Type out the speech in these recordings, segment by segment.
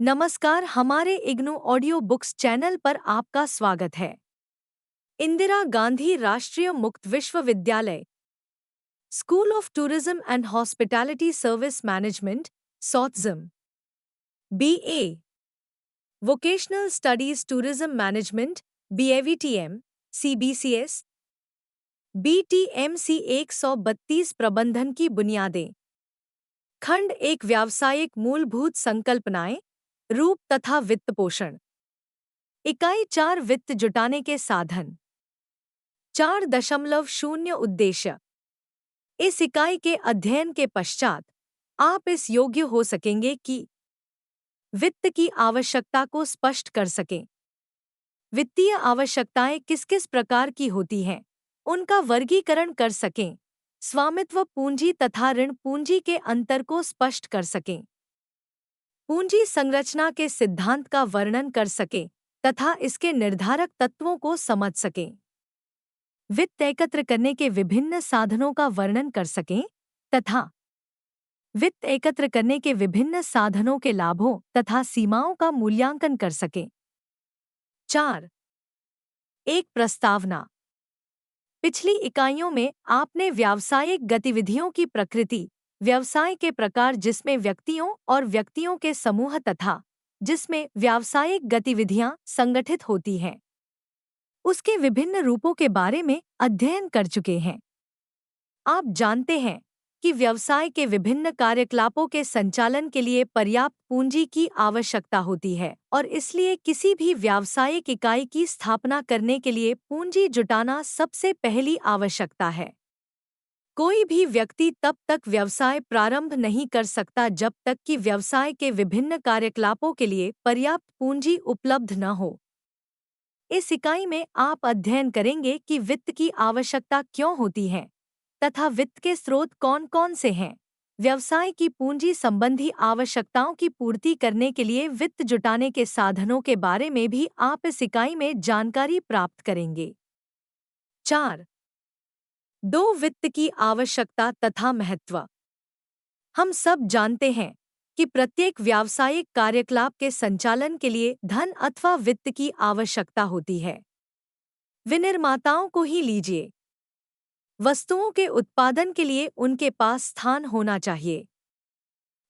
नमस्कार, हमारे IGNOU audio books channel पर आपका स्वागत है। इंदिरा गांधी राष्ट्रीय मुक्त विश्वविद्यालय, school of tourism and hospitality service management, सॉट्जम। BA, vocational studies tourism management, BAVTM, CBCS। BTMC 132 प्रबंधन की बुनियादें। खंड 1 व्यावसायिक मूलभूत संकल्पनाएं, रूप तथा वित्त पोषण। इकाई 4 वित्त जुटाने के साधन। 4.0 उद्देश्य। इस इकाई के अध्ययन के पश्चात आप इस योग्य हो सकेंगे कि वित्त की आवश्यकता को स्पष्ट कर सकें। वित्तीय आवश्यकताएं किस किस प्रकार की होती हैं, उनका वर्गीकरण कर सकें। स्वामित्व पूंजी तथा ऋण पूंजी के अंतर को स्पष्ट कर सकें। पूंजी संरचना के सिद्धांत का वर्णन कर सकें तथा इसके निर्धारक तत्वों को समझ सकें। वित्त एकत्र करने के विभिन्न साधनों का वर्णन कर सकें तथा वित्त एकत्र करने के विभिन्न साधनों के लाभों तथा सीमाओं का मूल्यांकन कर सकें। 4. एक प्रस्तावना। पिछली इकाइयों में आपने व्यावसायिक गतिविधियों की प्रकृति, व्यवसाय के प्रकार जिसमें व्यक्तियों और व्यक्तियों के समूह तथा जिसमें व्यावसायिक गतिविधियां संगठित होती हैं, उसके विभिन्न रूपों के बारे में अध्ययन कर चुके हैं। आप जानते हैं कि व्यवसाय के विभिन्न कार्यकलापों के संचालन के लिए पर्याप्त पूंजी की आवश्यकता होती है और इसलिए किसी भी व्यावसायिक इकाई की स्थापना करने के लिए पूंजी जुटाना सबसे पहली आवश्यकता है। कोई भी व्यक्ति तब तक व्यवसाय प्रारंभ नहीं कर सकता जब तक कि व्यवसाय के विभिन्न कार्यकलापों के लिए पर्याप्त पूंजी उपलब्ध न हो। इस इकाई में आप अध्ययन करेंगे कि वित्त की आवश्यकता क्यों होती है तथा वित्त के स्रोत कौन कौन से हैं। व्यवसाय की पूंजी संबंधी आवश्यकताओं की पूर्ति करने के लिए वित्त जुटाने के साधनों के बारे में भी आप इस इकाई में जानकारी प्राप्त करेंगे। 4. 2 वित्त की आवश्यकता तथा महत्व। हम सब जानते हैं कि प्रत्येक व्यावसायिक कार्यकलाप के संचालन के लिए धन अथवा वित्त की आवश्यकता होती है। विनिर्माताओं को ही लीजिए। वस्तुओं के उत्पादन के लिए उनके पास स्थान होना चाहिए।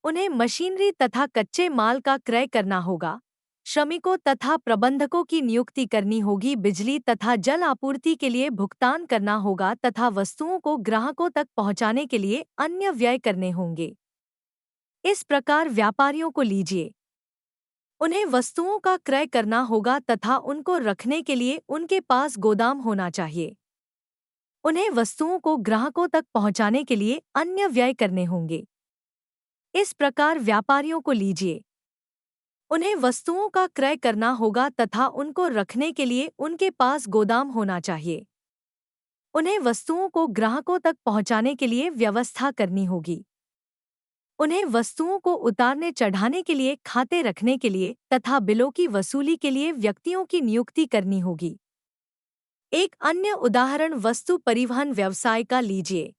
उन्हें मशीनरी तथा कच्चे माल का क्रय करना होगा। श्रमिकों तथा प्रबंधकों की नियुक्ति करनी होगी। बिजली तथा जल आपूर्ति के लिए भुगतान करना होगा तथा वस्तुओं को ग्राहकों तक पहुंचाने के लिए अन्य व्यय करने होंगे। इस प्रकार व्यापारियों को लीजिए। उन्हें वस्तुओं का क्रय करना होगा तथा उनको रखने के लिए उनके पास गोदाम होना चाहिए। उन्हें वस्तुओं को ग्राहकों तक पहुंचाने के लिए अन्य व्यय करने होंगे। इस प्रकार व्यापारियों को लीजिए। उन्हें वस्तुओं का क्रय करना होगा तथा उनको रखने के लिए उनके पास गोदाम होना चाहिए। उन्हें वस्तुओं को ग्राहकों तक पहुंचाने के लिए व्यवस्था करनी होगी। उन्हें वस्तुओं को उतारने चढ़ाने के लिए, खाते रखने के लिए तथा बिलों की वसूली के लिए व्यक्तियों की नियुक्ति करनी होगी। एक अन्य उदाहरण वस्तु परिवहन व्यवसाय का लीजिए।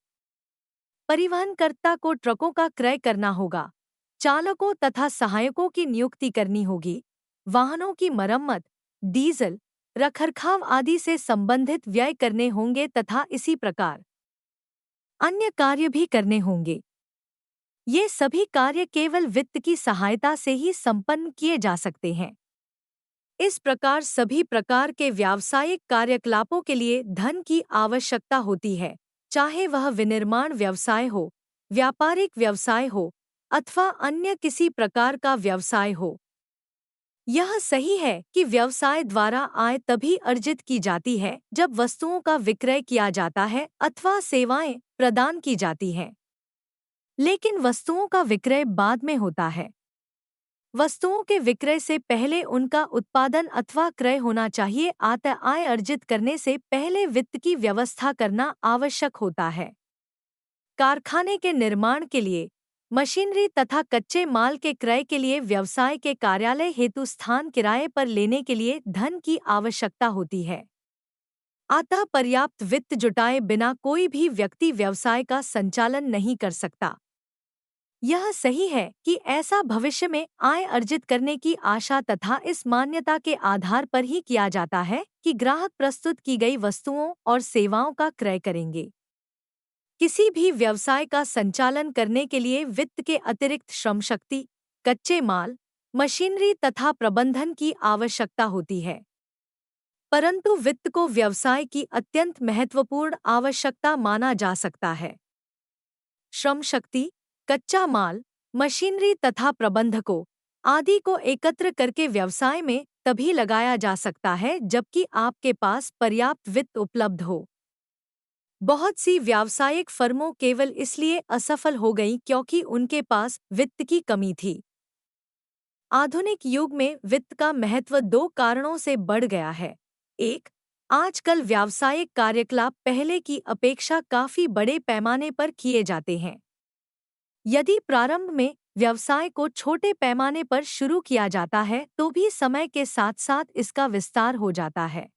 परिवहनकर्ता को ट्रकों का क्रय करना होगा, चालकों तथा सहायकों की नियुक्ति करनी होगी, वाहनों की मरम्मत, डीजल, रखरखाव आदि से संबंधित व्यय करने होंगे तथा इसी प्रकार अन्य कार्य भी करने होंगे। ये सभी कार्य केवल वित्त की सहायता से ही संपन्न किए जा सकते हैं। इस प्रकार सभी प्रकार के व्यावसायिक कार्यकलापों के लिए धन की आवश्यकता होती है, चाहे वह विनिर्माण व्यवसाय हो, व्यापारिक व्यवसाय हो अथवा अन्य किसी प्रकार का व्यवसाय हो। यह सही है कि व्यवसाय द्वारा आय तभी अर्जित की जाती है जब वस्तुओं का विक्रय किया जाता है अथवा सेवाएं प्रदान की जाती हैं। लेकिन वस्तुओं का विक्रय बाद में होता है। वस्तुओं के विक्रय से पहले उनका उत्पादन अथवा क्रय होना चाहिए। अतः आय अर्जित करने से पहले वित्त की व्यवस्था करना आवश्यक होता है। कारखाने के निर्माण के लिए, मशीनरी तथा कच्चे माल के क्रय के लिए, व्यवसाय के कार्यालय हेतु स्थान किराए पर लेने के लिए धन की आवश्यकता होती है। अतः पर्याप्त वित्त जुटाए बिना कोई भी व्यक्ति व्यवसाय का संचालन नहीं कर सकता। यह सही है कि ऐसा भविष्य में आय अर्जित करने की आशा तथा इस मान्यता के आधार पर ही किया जाता है कि ग्राहक प्रस्तुत की गई वस्तुओं और सेवाओं का क्रय करेंगे। किसी भी व्यवसाय का संचालन करने के लिए वित्त के अतिरिक्त श्रम शक्ति, कच्चे माल, मशीनरी तथा प्रबंधन की आवश्यकता होती है। परंतु वित्त को व्यवसाय की अत्यंत महत्वपूर्ण आवश्यकता माना जा सकता है। श्रम शक्ति, कच्चा माल, मशीनरी तथा प्रबंधकों आदि को एकत्र करके व्यवसाय में तभी लगाया जा सकता है जबकि आपके पास पर्याप्त वित्त उपलब्ध हो। बहुत सी व्यावसायिक फर्मों केवल इसलिए असफल हो गईं क्योंकि उनके पास वित्त की कमी थी। आधुनिक युग में वित्त का महत्व दो कारणों से बढ़ गया है। एक, आजकल व्यावसायिक कार्यकलाप पहले की अपेक्षा काफी बड़े पैमाने पर किए जाते हैं। यदि प्रारंभ में व्यवसाय को छोटे पैमाने पर शुरू किया जाता है तो भी समय के साथ साथ इसका विस्तार हो जाता है।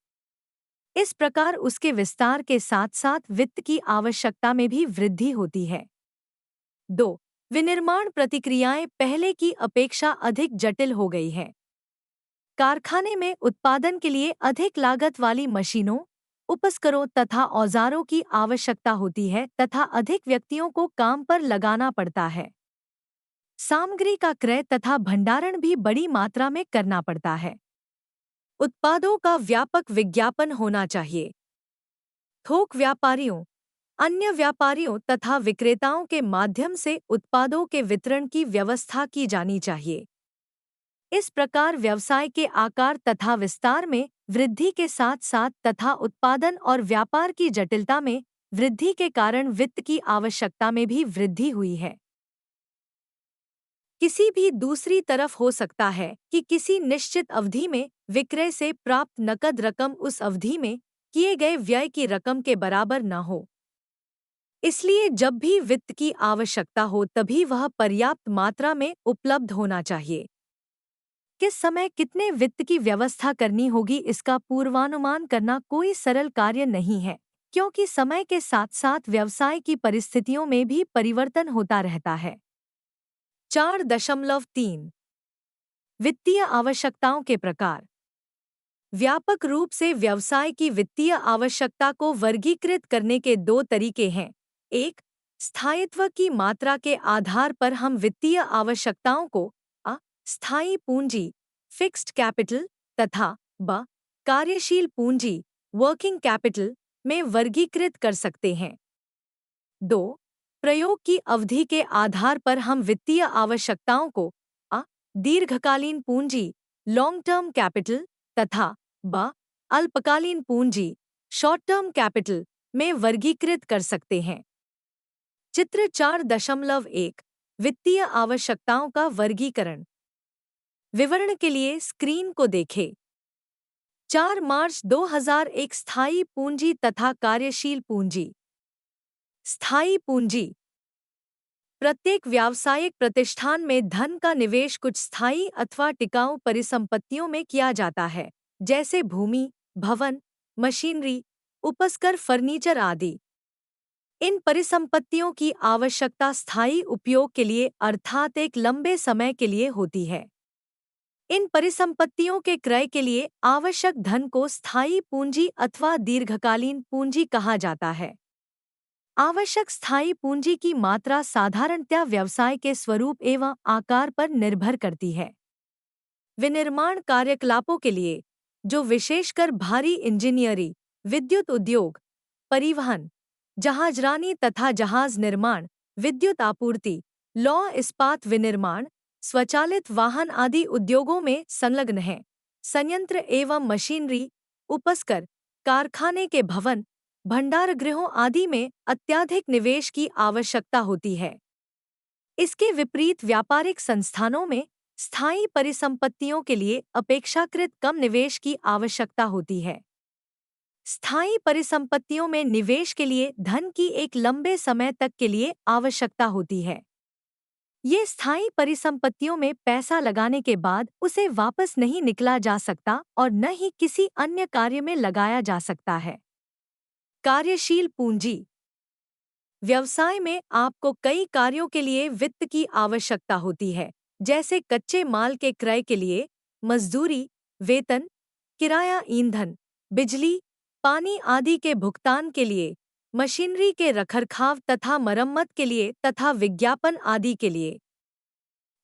इस प्रकार उसके विस्तार के साथ साथ वित्त की आवश्यकता में भी वृद्धि होती है। 2. विनिर्माण प्रक्रियाएं पहले की अपेक्षा अधिक जटिल हो गई है। कारखाने में उत्पादन के लिए अधिक लागत वाली मशीनों, उपकरणों तथा औजारों की आवश्यकता होती है तथा अधिक व्यक्तियों को काम पर लगाना पड़ता है। सामग्री का क्रय तथा भंडारण भी बड़ी मात्रा में करना पड़ता है। उत्पादों का व्यापक विज्ञापन होना चाहिए। थोक व्यापारियों, अन्य व्यापारियों तथा विक्रेताओं के माध्यम से उत्पादों के वितरण की व्यवस्था की जानी चाहिए। इस प्रकार व्यवसाय के आकार तथा विस्तार में वृद्धि के साथ साथ तथा उत्पादन और व्यापार की जटिलता में वृद्धि के कारण वित्त की आवश्यकता में भी वृद्धि हुई है। किसी भी दूसरी तरफ हो सकता है कि किसी निश्चित अवधि में विक्रय से प्राप्त नकद रकम उस अवधि में किए गए व्यय की रकम के बराबर न हो। इसलिए जब भी वित्त की आवश्यकता हो तभी वह पर्याप्त मात्रा में उपलब्ध होना चाहिए। किस समय कितने वित्त की व्यवस्था करनी होगी इसका पूर्वानुमान करना कोई सरल कार्य नहीं है, क्योंकि समय के साथ साथ व्यवसाय की परिस्थितियों में भी परिवर्तन होता रहता है। 4.3 वित्तीय आवश्यकताओं के प्रकार। व्यापक रूप से व्यवसाय की वित्तीय आवश्यकता को वर्गीकृत करने के दो तरीके हैं। एक, स्थायित्व की मात्रा के आधार पर हम वित्तीय आवश्यकताओं को अ, स्थायी पूंजी, फिक्स्ड कैपिटल तथा ब, कार्यशील पूंजी, वर्किंग कैपिटल में वर्गीकृत कर सकते हैं। 2. प्रयोग की अवधि के आधार पर हम वित्तीय आवश्यकताओं को अ, दीर्घकालीन पूंजी, लॉन्ग टर्म कैपिटल तथा ब, अल्पकालीन पूंजी, शॉर्ट टर्म कैपिटल में वर्गीकृत कर सकते हैं। चित्र 4.1 वित्तीय आवश्यकताओं का वर्गीकरण। विवरण के लिए स्क्रीन को देखें। 4 मार्च 2001 स्थायी पूंजी तथा कार्यशील पूंजी। स्थायी पूंजी। प्रत्येक व्यावसायिक प्रतिष्ठान में धन का निवेश कुछ स्थायी अथवा टिकाऊ परिसंपत्तियों में किया जाता है, जैसे भूमि, भवन, मशीनरी, उपकरण, फर्नीचर आदि। इन परिसंपत्तियों की आवश्यकता स्थायी उपयोग के लिए अर्थात एक लंबे समय के लिए होती है। इन परिसंपत्तियों के क्रय के लिए आवश्यक धन को स्थायी पूंजी अथवा दीर्घकालीन पूंजी कहा जाता है। आवश्यक स्थायी पूंजी की मात्रा साधारणतया व्यवसाय के स्वरूप एवं आकार पर निर्भर करती है। विनिर्माण कार्यकलापों के लिए, जो विशेषकर भारी इंजीनियरिंग, विद्युत उद्योग, परिवहन, जहाजरानी तथा जहाज निर्माण, विद्युत आपूर्ति, लौह इस्पात विनिर्माण, स्वचालित वाहन आदि उद्योगों में संलग्न है, संयंत्र एवं मशीनरी, उपकरण, कारखाने के भवन, भंडारगृहों आदि में अत्यधिक निवेश की आवश्यकता होती है। इसके विपरीत व्यापारिक संस्थानों में स्थायी परिसंपत्तियों के लिए अपेक्षाकृत कम निवेश की आवश्यकता होती है। स्थायी परिसंपत्तियों में निवेश के लिए धन की एक लंबे समय तक के लिए आवश्यकता होती है। ये स्थायी परिसंपत्तियों में पैसा लगाने के बाद उसे वापस नहीं निकला जा सकता और न ही किसी अन्य कार्य में लगाया जा सकता है। कार्यशील पूंजी। व्यवसाय में आपको कई कार्यों के लिए वित्त की आवश्यकता होती है, जैसे कच्चे माल के क्रय के लिए, मजदूरी, वेतन, किराया, ईंधन, बिजली, पानी आदि के भुगतान के लिए, मशीनरी के रखरखाव तथा मरम्मत के लिए तथा विज्ञापन आदि के लिए।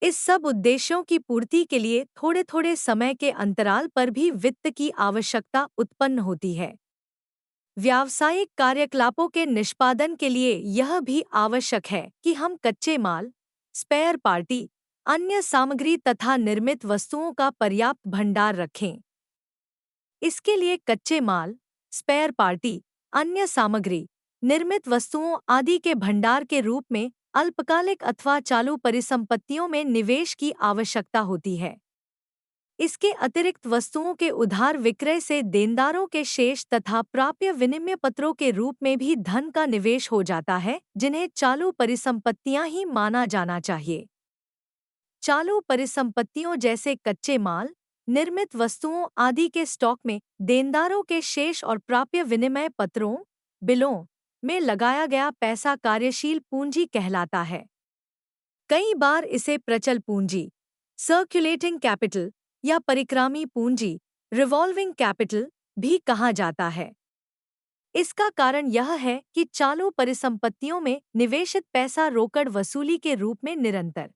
इस सब उद्देश्यों की पूर्ति के लिए थोड़े थोड़े समय के अंतराल पर भी वित्त की आवश्यकता उत्पन्न होती है। व्यावसायिक कार्यकलापों के निष्पादन के लिए यह भी आवश्यक है कि हम कच्चे माल, स्पेयर पार्टी, अन्य सामग्री तथा निर्मित वस्तुओं का पर्याप्त भंडार रखें। इसके लिए कच्चे माल, स्पेयर पार्टी, अन्य सामग्री, निर्मित वस्तुओं आदि के भंडार के रूप में अल्पकालिक अथवा चालू परिसंपत्तियों में निवेश की आवश्यकता होती है। इसके अतिरिक्त वस्तुओं के उधार विक्रय से देनदारों के शेष तथा प्राप्य विनिमय पत्रों के रूप में भी धन का निवेश हो जाता है, जिन्हें चालू परिसंपत्तियां ही माना जाना चाहिए। चालू परिसंपत्तियों जैसे कच्चे माल, निर्मित वस्तुओं आदि के स्टॉक में देनदारों के शेष और प्राप्य विनिमय पत्रों, बिलों में लगाया गया पैसा कार्यशील पूंजी कहलाता है। कई बार इसे प्रचल पूंजी, सर्कुलेटिंग कैपिटल या परिक्रामी पूंजी, रिवॉल्विंग कैपिटल भी कहा जाता है। इसका कारण यह है कि चालू परिसंपत्तियों में निवेशित पैसा रोकड़ वसूली के रूप में निरंतर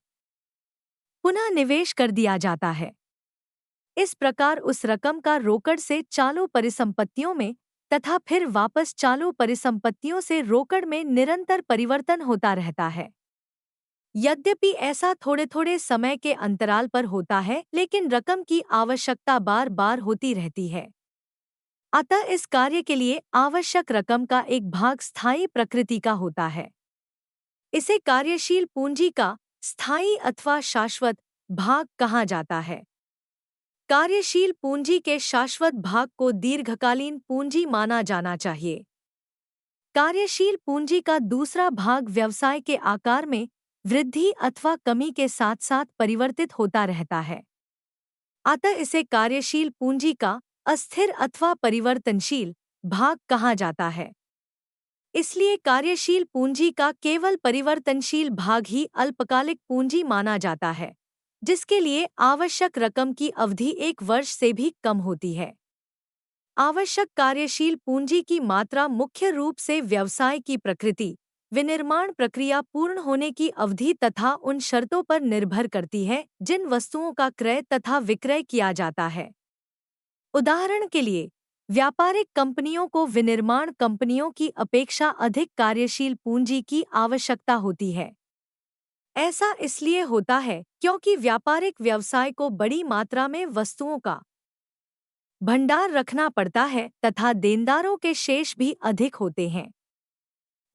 पुनः निवेश कर दिया जाता है। इस प्रकार उस रकम का रोकड़ से चालू परिसंपत्तियों में तथा फिर वापस चालू परिसंपत्तियों से रोकड़ में निरंतर परिवर्तन होता रहता है। यद्यपि ऐसा थोड़े थोड़े समय के अंतराल पर होता है, लेकिन रकम की आवश्यकता बार बार होती रहती है। अतः इस कार्य के लिए आवश्यक रकम का एक भाग स्थायी प्रकृति का होता है। इसे कार्यशील पूंजी का स्थायी अथवा शाश्वत भाग कहा जाता है। कार्यशील पूंजी के शाश्वत भाग को दीर्घकालीन पूंजी माना जाना चाहिए। कार्यशील पूंजी का दूसरा भाग व्यवसाय के आकार में वृद्धि अथवा कमी के साथ साथ परिवर्तित होता रहता है। अतः इसे कार्यशील पूंजी का अस्थिर अथवा परिवर्तनशील भाग कहा जाता है। इसलिए कार्यशील पूंजी का केवल परिवर्तनशील भाग ही अल्पकालिक पूंजी माना जाता है, जिसके लिए आवश्यक रकम की अवधि 1 वर्ष से भी कम होती है। आवश्यक कार्यशील पूंजी की मात्रा मुख्य रूप से व्यवसाय की प्रकृति, विनिर्माण प्रक्रिया पूर्ण होने की अवधि तथा उन शर्तों पर निर्भर करती है जिन वस्तुओं का क्रय तथा विक्रय किया जाता है। उदाहरण के लिए, व्यापारिक कंपनियों को विनिर्माण कंपनियों की अपेक्षा अधिक कार्यशील पूंजी की आवश्यकता होती है। ऐसा इसलिए होता है क्योंकि व्यापारिक व्यवसाय को बड़ी मात्रा में वस्तुओं का भंडार रखना पड़ता है तथा देनदारों के शेष भी अधिक होते हैं।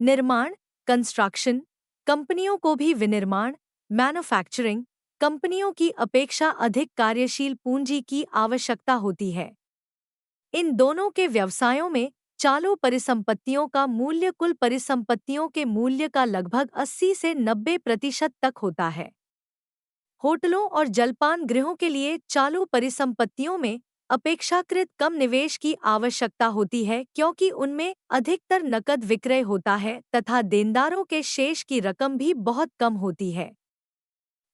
निर्माण, कंस्ट्रक्शन कंपनियों को भी विनिर्माण, मैन्युफैक्चरिंग कंपनियों की अपेक्षा अधिक कार्यशील पूंजी की आवश्यकता होती है। इन दोनों के व्यवसायों में चालू परिसंपत्तियों का मूल्य कुल परिसंपत्तियों के मूल्य का लगभग 80 से 90% तक होता है। होटलों और जलपान गृहों के लिए चालू परिसंपत्तियों में अपेक्षाकृत कम निवेश की आवश्यकता होती है क्योंकि उनमें अधिकतर नकद विक्रय होता है तथा देनदारों के शेष की रकम भी बहुत कम होती है।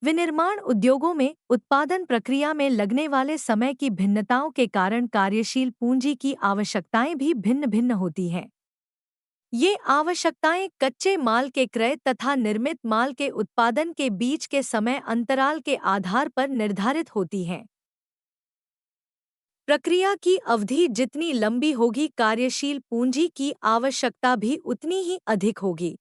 विनिर्माण उद्योगों में उत्पादन प्रक्रिया में लगने वाले समय की भिन्नताओं के कारण कार्यशील पूंजी की आवश्यकताएं भी भिन्न भिन्न होती हैं। ये आवश्यकताएं कच्चे माल के क्रय तथा निर्मित माल के उत्पादन के बीच के समय अंतराल के आधार पर निर्धारित होती हैं। प्रक्रिया की अवधि जितनी लंबी होगी, कार्यशील पूंजी की आवश्यकता भी उतनी ही अधिक होगी।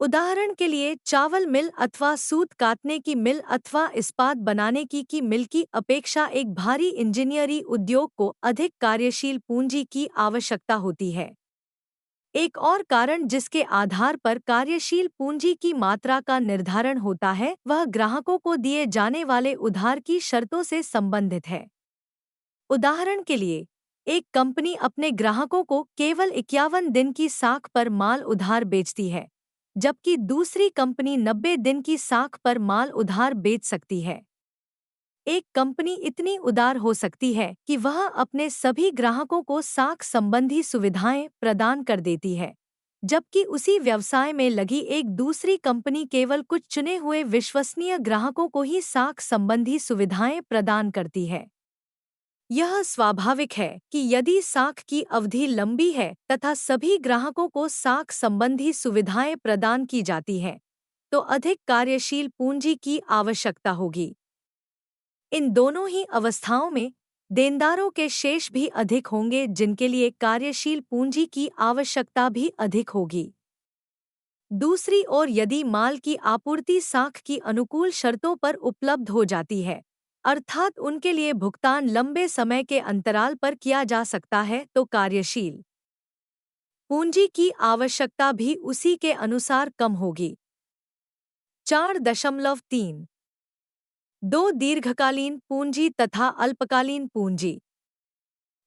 उदाहरण के लिए, चावल मिल अथवा सूत काटने की मिल अथवा इस्पात बनाने की मिल की अपेक्षा एक भारी इंजीनियरी उद्योग को अधिक कार्यशील पूंजी की आवश्यकता होती है। एक और कारण जिसके आधार पर कार्यशील पूंजी की मात्रा का निर्धारण होता है, वह ग्राहकों को दिए जाने वाले उधार की शर्तों से संबंधित है। उदाहरण के लिए, एक कंपनी अपने ग्राहकों को केवल 51 दिन की साख पर माल उधार बेचती है, जबकि दूसरी कंपनी 90 दिन की साख पर माल उधार बेच सकती है। एक कंपनी इतनी उदार हो सकती है कि वह अपने सभी ग्राहकों को साख संबंधी सुविधाएं प्रदान कर देती है, जबकि उसी व्यवसाय में लगी एक दूसरी कंपनी केवल कुछ चुने हुए विश्वसनीय ग्राहकों को ही साख संबंधी सुविधाएं प्रदान करती है। यह स्वाभाविक है कि यदि साख की अवधि लंबी है तथा सभी ग्राहकों को साख संबंधी सुविधाएं प्रदान की जाती हैं, तो अधिक कार्यशील पूंजी की आवश्यकता होगी। इन दोनों ही अवस्थाओं में देनदारों के शेष भी अधिक होंगे, जिनके लिए कार्यशील पूंजी की आवश्यकता भी अधिक होगी। दूसरी ओर यदि माल की आपूर्ति साख की अनुकूल शर्तों पर उपलब्ध हो जाती है, अर्थात उनके लिए भुगतान लंबे समय के अंतराल पर किया जा सकता है, तो कार्यशील पूंजी की आवश्यकता भी उसी के अनुसार कम होगी। 4.3 दो दीर्घकालीन पूंजी तथा अल्पकालीन पूंजी।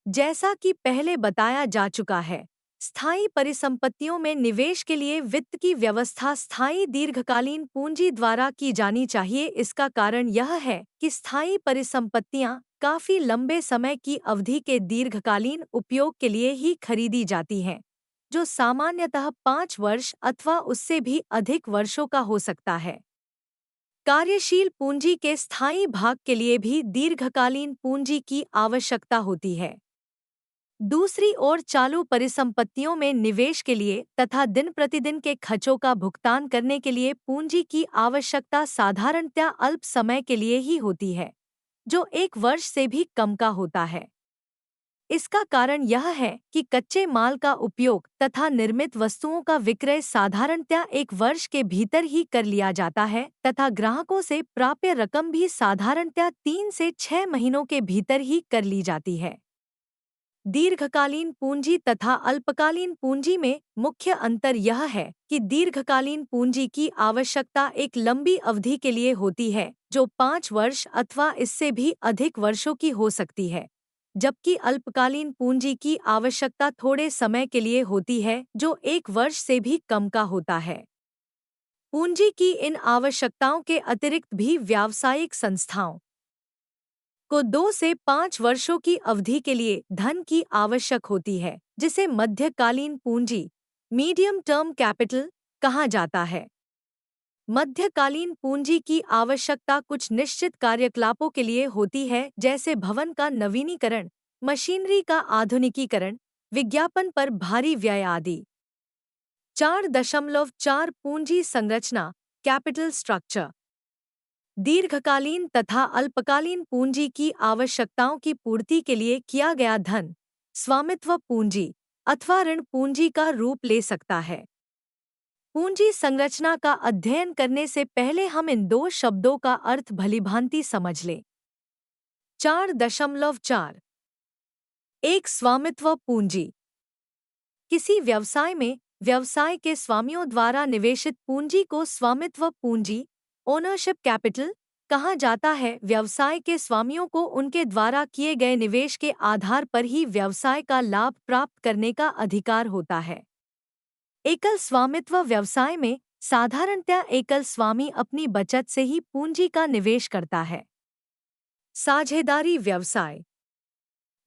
जैसा कि पहले बताया जा चुका है, स्थायी परिसंपत्तियों में निवेश के लिए वित्त की व्यवस्था स्थायी दीर्घकालीन पूंजी द्वारा की जानी चाहिए। इसका कारण यह है कि स्थायी परिसंपत्तियां काफी लंबे समय की अवधि के दीर्घकालीन उपयोग के लिए ही खरीदी जाती हैं, जो सामान्यतः 5 वर्ष अथवा उससे भी अधिक वर्षों का हो सकता है। कार्यशील पूंजी के स्थायी भाग के लिए भी दीर्घकालीन पूंजी की आवश्यकता होती है। दूसरी ओर चालू परिसंपत्तियों में निवेश के लिए तथा दिन प्रतिदिन के खर्चों का भुगतान करने के लिए पूंजी की आवश्यकता साधारणतया अल्प समय के लिए ही होती है, जो 1 वर्ष से भी कम का होता है। इसका कारण यह है कि कच्चे माल का उपयोग तथा निर्मित वस्तुओं का विक्रय साधारणतया 1 वर्ष के भीतर ही कर लिया जाता है तथा ग्राहकों से प्राप्य रकम भी साधारणतया 3 से 6 महीनों के भीतर ही कर ली जाती है। दीर्घकालीन पूंजी तथा अल्पकालीन पूंजी में मुख्य अंतर यह है कि दीर्घकालीन पूंजी की आवश्यकता एक लंबी अवधि के लिए होती है, जो 5 वर्ष अथवा इससे भी अधिक वर्षों की हो सकती है, जबकि अल्पकालीन पूंजी की आवश्यकता थोड़े समय के लिए होती है, जो 1 वर्ष से भी कम का होता है। पूंजी की इन आवश्यकताओं के अतिरिक्त भी व्यावसायिक संस्थाओं को 2 से 5 वर्षों की अवधि के लिए धन की आवश्यक होती है, जिसे मध्यकालीन पूंजी मीडियम टर्म कैपिटल कहा जाता है। मध्यकालीन पूंजी की आवश्यकता कुछ निश्चित कार्यकलापों के लिए होती है, जैसे भवन का नवीनीकरण, मशीनरी का आधुनिकीकरण, विज्ञापन पर भारी व्यय आदि। 4.4 पूंजी संरचना कैपिटल स्ट्रक्चर। दीर्घकालीन तथा अल्पकालीन पूंजी की आवश्यकताओं की पूर्ति के लिए किया गया धन स्वामित्व पूंजी अथवा ऋण पूंजी का रूप ले सकता है। पूंजी संरचना का अध्ययन करने से पहले हम इन दो शब्दों का अर्थ भलीभांति समझ लें। 4.4 एक स्वामित्व पूंजी। किसी व्यवसाय में व्यवसाय के स्वामियों द्वारा निवेशित पूंजी को स्वामित्व पूंजी ओनरशिप कैपिटल कहा जाता है। व्यवसाय के स्वामियों को उनके द्वारा किए गए निवेश के आधार पर ही व्यवसाय का लाभ प्राप्त करने का अधिकार होता है। एकल स्वामित्व व्यवसाय में साधारणतया एकल स्वामी अपनी बचत से ही पूंजी का निवेश करता है। साझेदारी व्यवसाय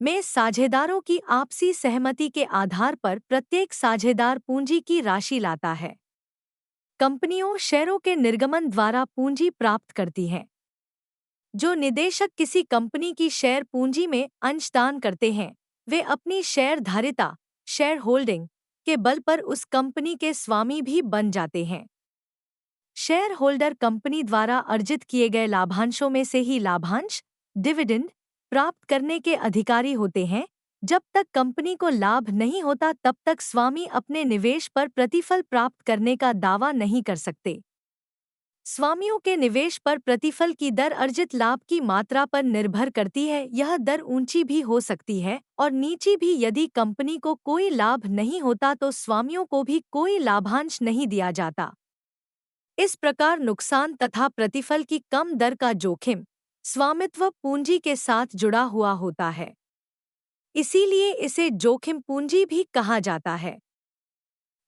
में साझेदारों की आपसी सहमति के आधार पर प्रत्येक साझेदार पूंजी की राशि लाता है। कंपनियों शेयरों के निर्गमन द्वारा पूंजी प्राप्त करती हैं। जो निदेशक किसी कंपनी की शेयर पूंजी में अंशदान करते हैं, वे अपनी शेयर धारिता शेयर होल्डिंग के बल पर उस कंपनी के स्वामी भी बन जाते हैं। शेयर होल्डर कंपनी द्वारा अर्जित किए गए लाभांशों में से ही लाभांश डिविडेंड प्राप्त करने के अधिकारी होते हैं। जब तक कंपनी को लाभ नहीं होता तब तक स्वामी अपने निवेश पर प्रतिफल प्राप्त करने का दावा नहीं कर सकते। स्वामियों के निवेश पर प्रतिफल की दर अर्जित लाभ की मात्रा पर निर्भर करती है। यह दर ऊंची भी हो सकती है और नीची भी। यदि कंपनी को कोई लाभ नहीं होता तो स्वामियों को भी कोई लाभांश नहीं दिया जाता। इस प्रकार नुकसान तथा प्रतिफल की कम दर का जोखिम स्वामित्व पूंजी के साथ जुड़ा हुआ होता है। इसीलिए इसे जोखिम पूंजी भी कहा जाता है।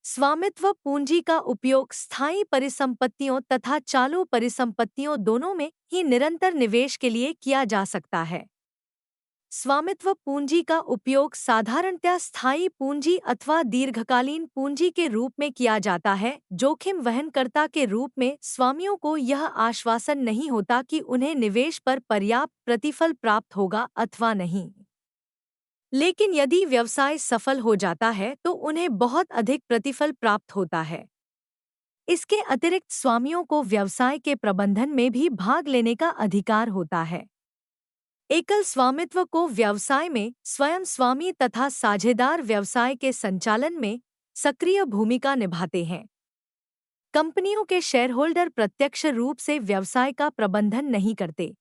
स्वामित्व पूंजी का उपयोग स्थायी परिसंपत्तियों तथा चालू परिसंपत्तियों दोनों में ही निरंतर निवेश के लिए किया जा सकता है। स्वामित्व पूंजी का उपयोग साधारणतया स्थायी पूंजी अथवा दीर्घकालीन पूंजी के रूप में किया जाता है। जोखिम वहनकर्ता के रूप में स्वामियों को यह आश्वासन नहीं होता कि उन्हें निवेश पर पर्याप्त प्रतिफल प्राप्त होगा अथवा नहीं। लेकिन यदि व्यवसाय सफल हो जाता है तो उन्हें बहुत अधिक प्रतिफल प्राप्त होता है। इसके अतिरिक्त स्वामियों को व्यवसाय के प्रबंधन में भी भाग लेने का अधिकार होता है। एकल स्वामित्व को व्यवसाय में स्वयं स्वामी तथा साझेदार व्यवसाय के संचालन में सक्रिय भूमिका निभाते हैं। कंपनियों के शेयरहोल्डर प्रत्यक्ष रूप से व्यवसाय का प्रबंधन नहीं करते।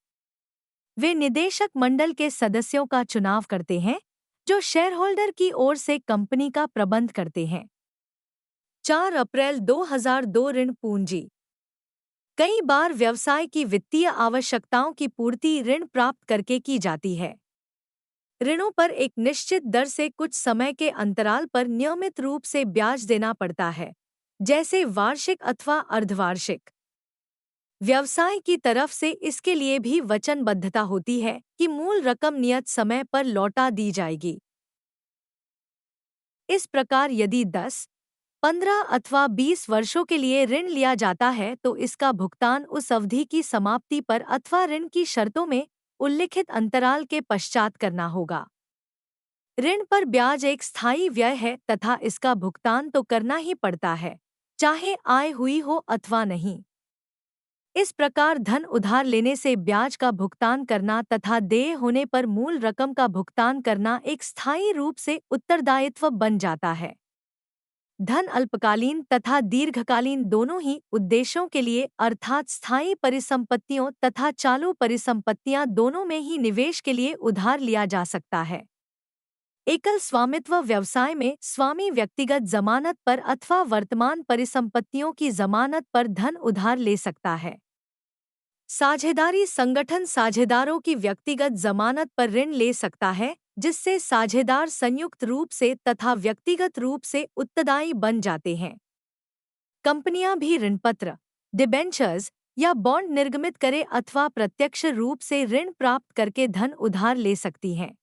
वे निदेशक मंडल के सदस्यों का चुनाव करते हैं, जो शेयरहोल्डर की ओर से कंपनी का प्रबंध करते हैं। 4 अप्रैल 2002 ऋण पूंजी। कई बार व्यवसाय की वित्तीय आवश्यकताओं की पूर्ति ऋण प्राप्त करके की जाती है। ऋणों पर एक निश्चित दर से कुछ समय के अंतराल पर नियमित रूप से ब्याज देना पड़ता है, जैसे वार्षिक अथवा अर्धवार्षिक। व्यवसाय की तरफ से इसके लिए भी वचनबद्धता होती है कि मूल रकम नियत समय पर लौटा दी जाएगी। इस प्रकार यदि 10, 15 अथवा 20 वर्षों के लिए ऋण लिया जाता है तो इसका भुगतान उस अवधि की समाप्ति पर अथवा ऋण की शर्तों में उल्लिखित अंतराल के पश्चात करना होगा। ऋण पर ब्याज एक स्थायी व्यय है तथा इसका भुगतान तो करना ही पड़ता है, चाहे आय हुई हो अथवा नहीं। इस प्रकार धन उधार लेने से ब्याज का भुगतान करना तथा देय होने पर मूल रकम का भुगतान करना एक स्थायी रूप से उत्तरदायित्व बन जाता है। धन अल्पकालीन तथा दीर्घकालीन दोनों ही उद्देश्यों के लिए अर्थात स्थायी परिसंपत्तियों तथा चालू परिसंपत्तियां दोनों में ही निवेश के लिए उधार लिया जा सकता है। एकल स्वामित्व व्यवसाय में स्वामी व्यक्तिगत जमानत पर अथवा वर्तमान परिसंपत्तियों की जमानत पर धन उधार ले सकता है। साझेदारी संगठन साझेदारों की व्यक्तिगत जमानत पर ऋण ले सकता है, जिससे साझेदार संयुक्त रूप से तथा व्यक्तिगत रूप से उत्तरदायी बन जाते हैं। कंपनियां भी ऋणपत्र, डिबेंचर्स या बॉन्ड निर्गमित करे अथवा प्रत्यक्ष रूप से ऋण प्राप्त करके धन उधार ले सकती हैं।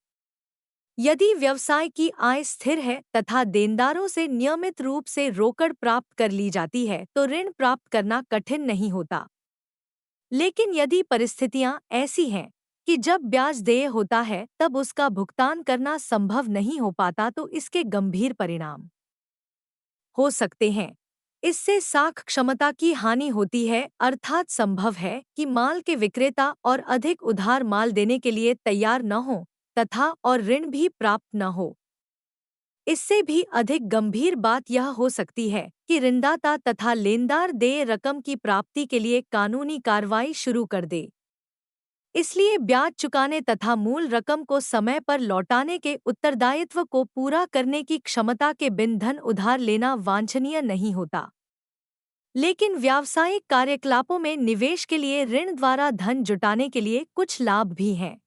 यदि व्यवसाय की आय स्थिर है तथा देनदारों से नियमित रूप से रोकड़ प्राप्त कर ली जाती है तो ऋण प्राप्त करना कठिन नहीं होता। लेकिन यदि परिस्थितियां ऐसी हैं कि जब ब्याज देय होता है तब उसका भुगतान करना संभव नहीं हो पाता तो इसके गंभीर परिणाम हो सकते हैं। इससे साख क्षमता की हानि होती है, अर्थात संभव है कि माल के विक्रेता और अधिक उधार माल देने के लिए तैयार न हो तथा और ऋण भी प्राप्त न हो। इससे भी अधिक गंभीर बात यह हो सकती है कि ऋणदाता तथा लेनदार देय रकम की प्राप्ति के लिए कानूनी कार्रवाई शुरू कर दे। इसलिए ब्याज चुकाने तथा मूल रकम को समय पर लौटाने के उत्तरदायित्व को पूरा करने की क्षमता के बिन धन उधार लेना वांछनीय नहीं होता। लेकिन व्यावसायिक कार्यकलापों में निवेश के लिए ऋण द्वारा धन जुटाने के लिए कुछ लाभ भी हैं।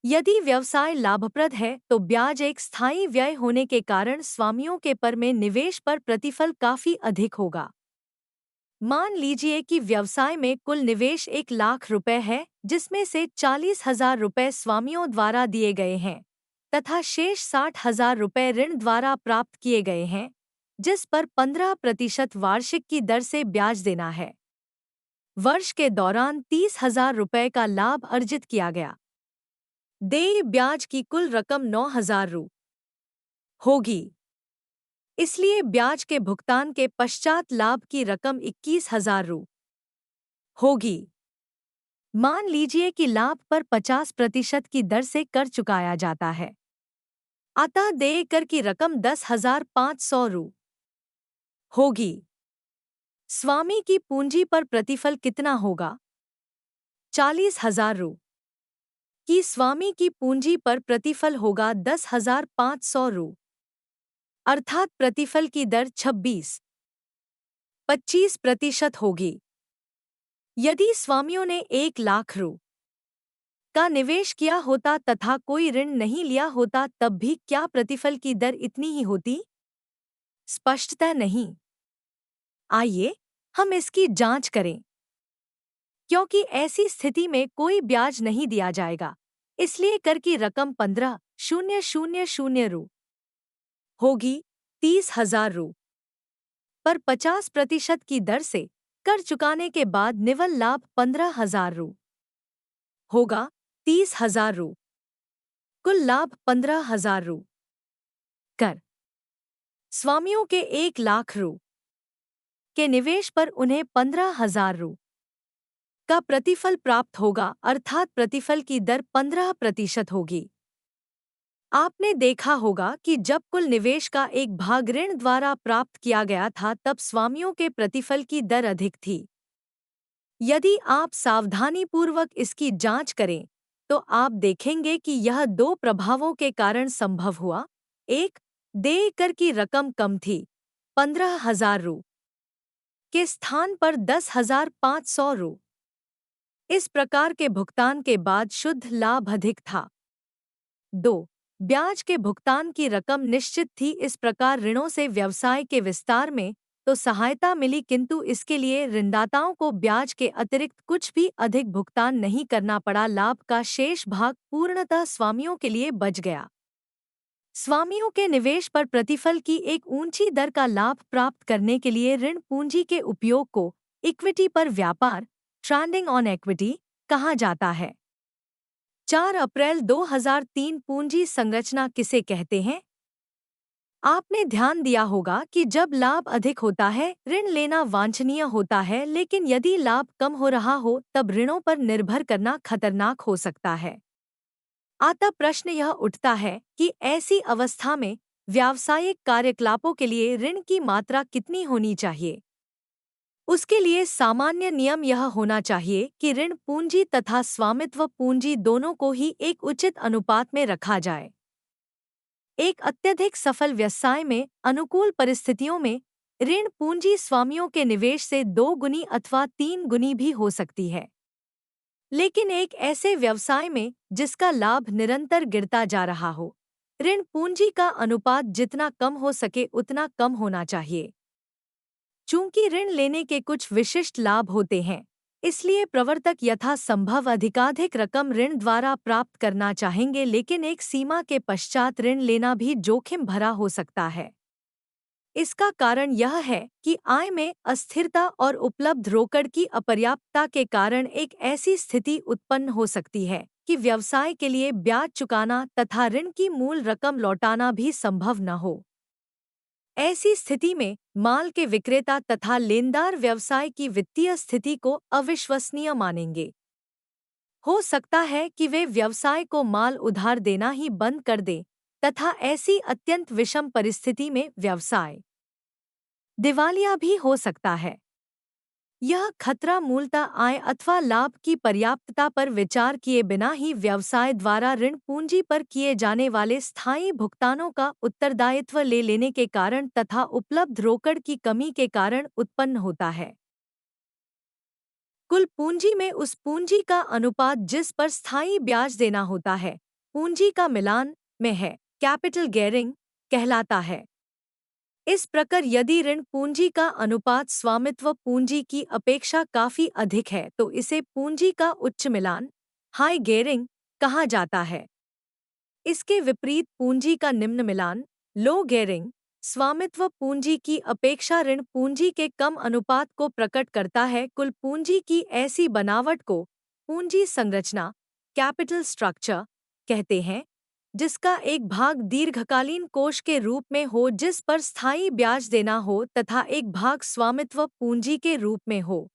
यदि व्यवसाय लाभप्रद है तो ब्याज एक स्थायी व्यय होने के कारण स्वामियों के पर में निवेश पर प्रतिफल काफी अधिक होगा। मान लीजिए कि व्यवसाय में कुल निवेश 1 लाख रुपए है, जिसमें से 40,000 रुपए स्वामियों द्वारा दिए गए हैं तथा शेष 60,000 रुपए ऋण द्वारा प्राप्त किए गए हैं, जिस पर 15% वार्षिक की दर से ब्याज देना है। वर्ष के दौरान 30,000 रुपए का लाभ अर्जित किया गया। देय ब्याज की कुल रकम 9,000 रु होगी। इसलिए ब्याज के भुगतान के पश्चात लाभ की रकम 21,000 रु होगी। मान लीजिए कि लाभ पर 50% की दर से कर चुकाया जाता है, अतः देय कर की रकम 10,500 रु होगी। स्वामी की पूंजी पर प्रतिफल कितना होगा? 40,000 रु की स्वामी की पूंजी पर प्रतिफल होगा 10,500 रु, अर्थात प्रतिफल की दर 26-25% होगी। यदि स्वामियों ने 1 लाख रु का निवेश किया होता तथा कोई ऋण नहीं लिया होता तब भी क्या प्रतिफल की दर इतनी ही होती? स्पष्टतः नहीं। आइए हम इसकी जांच करें। क्योंकि ऐसी स्थिति में कोई ब्याज नहीं दिया जाएगा, इसलिए कर की रकम 15,000 रु होगी 30,000 रु पर 50% की दर से कर चुकाने के बाद निवल लाभ 15,000 रु होगा 30,000 रु। कुल लाभ 15,000 रु। कर स्वामियों के 1,00,000 रु के निवेश पर उन्हें 15,000 रु का प्रतिफल प्राप्त होगा, अर्थात प्रतिफल की दर 15% होगी। आपने देखा होगा कि जब कुल निवेश का एक भाग ऋण द्वारा प्राप्त किया गया था तब स्वामियों के प्रतिफल की दर अधिक थी। यदि आप सावधानीपूर्वक इसकी जांच करें तो आप देखेंगे कि यह दो प्रभावों के कारण संभव हुआ। एक, देय कर की रकम कम थी, 15,000 रु के स्थान पर 10,500 रु। इस प्रकार के भुगतान के बाद शुद्ध लाभ अधिक था। 2. ब्याज के भुगतान की रकम निश्चित थी, इस प्रकार ऋणों से व्यवसाय के विस्तार में तो सहायता मिली, किंतु इसके लिए ऋणदाताओं को ब्याज के अतिरिक्त कुछ भी अधिक भुगतान नहीं करना पड़ा। लाभ का शेष भाग पूर्णतः स्वामियों के लिए बच गया। स्वामियों के निवेश पर प्रतिफल की एक ऊंची दर का लाभ प्राप्त करने के लिए ऋण पूंजी के उपयोग को इक्विटी पर व्यापार, ट्रेडिंग ऑन इक्विटी, कहा जाता है। 4 अप्रैल 2003 पूंजी संरचना किसे कहते हैं? आपने ध्यान दिया होगा कि जब लाभ अधिक होता है ऋण लेना वांछनीय होता है, लेकिन यदि लाभ कम हो रहा हो तब ऋणों पर निर्भर करना खतरनाक हो सकता है। अतः प्रश्न यह उठता है कि ऐसी अवस्था में व्यावसायिक कार्यकलापों के लिए ऋण की मात्रा कितनी होनी चाहिए? उसके लिए सामान्य नियम यह होना चाहिए कि ऋण पूंजी तथा स्वामित्व पूंजी दोनों को ही एक उचित अनुपात में रखा जाए। एक अत्यधिक सफल व्यवसाय में अनुकूल परिस्थितियों में ऋण पूंजी स्वामियों के निवेश से 2 गुनी अथवा 3 गुनी भी हो सकती है। लेकिन एक ऐसे व्यवसाय में जिसका लाभ निरंतर गिरता जा रहा हो, ऋण पूंजी का अनुपात जितना कम हो सके उतना कम होना चाहिए। चूंकि ऋण लेने के कुछ विशिष्ट लाभ होते हैं, इसलिए प्रवर्तक यथासंभव अधिकाधिक रकम ऋण द्वारा प्राप्त करना चाहेंगे, लेकिन एक सीमा के पश्चात ऋण लेना भी जोखिम भरा हो सकता है। इसका कारण यह है कि आय में अस्थिरता और उपलब्ध रोकड़ की अपर्याप्तता के कारण एक ऐसी स्थिति उत्पन्न हो सकती है कि व्यवसाय के लिए ब्याज चुकाना तथा ऋण की मूल रकम लौटाना भी संभव न हो। ऐसी स्थिति में माल के विक्रेता तथा लेनदार व्यवसाय की वित्तीय स्थिति को अविश्वसनीय मानेंगे। हो सकता है कि वे व्यवसाय को माल उधार देना ही बंद कर दें तथा ऐसी अत्यंत विषम परिस्थिति में व्यवसाय दिवालिया भी हो सकता है। यह खतरा मूलतः आय अथवा लाभ की पर्याप्तता पर विचार किए बिना ही व्यवसाय द्वारा ऋण पूंजी पर किए जाने वाले स्थायी भुगतानों का उत्तरदायित्व ले लेने के कारण तथा उपलब्ध रोकड़ की कमी के कारण उत्पन्न होता है। कुल पूंजी में उस पूंजी का अनुपात जिस पर स्थायी ब्याज देना होता है, पूंजी का मिलान में है, कैपिटल गियरिंग कहलाता है। इस प्रकार यदि ऋण पूंजी का अनुपात स्वामित्व पूंजी की अपेक्षा काफी अधिक है तो इसे पूंजी का उच्च मिलान, हाई गियरिंग, कहा जाता है। इसके विपरीत पूंजी का निम्न मिलान, लो गियरिंग, स्वामित्व पूंजी की अपेक्षा ऋण पूंजी के कम अनुपात को प्रकट करता है। कुल पूंजी की ऐसी बनावट को पूंजी संरचना, कैपिटल स्ट्रक्चर, कहते हैं, जिसका एक भाग दीर्घकालीन कोष के रूप में हो जिस पर स्थायी ब्याज देना हो तथा एक भाग स्वामित्व पूंजी के रूप में हो।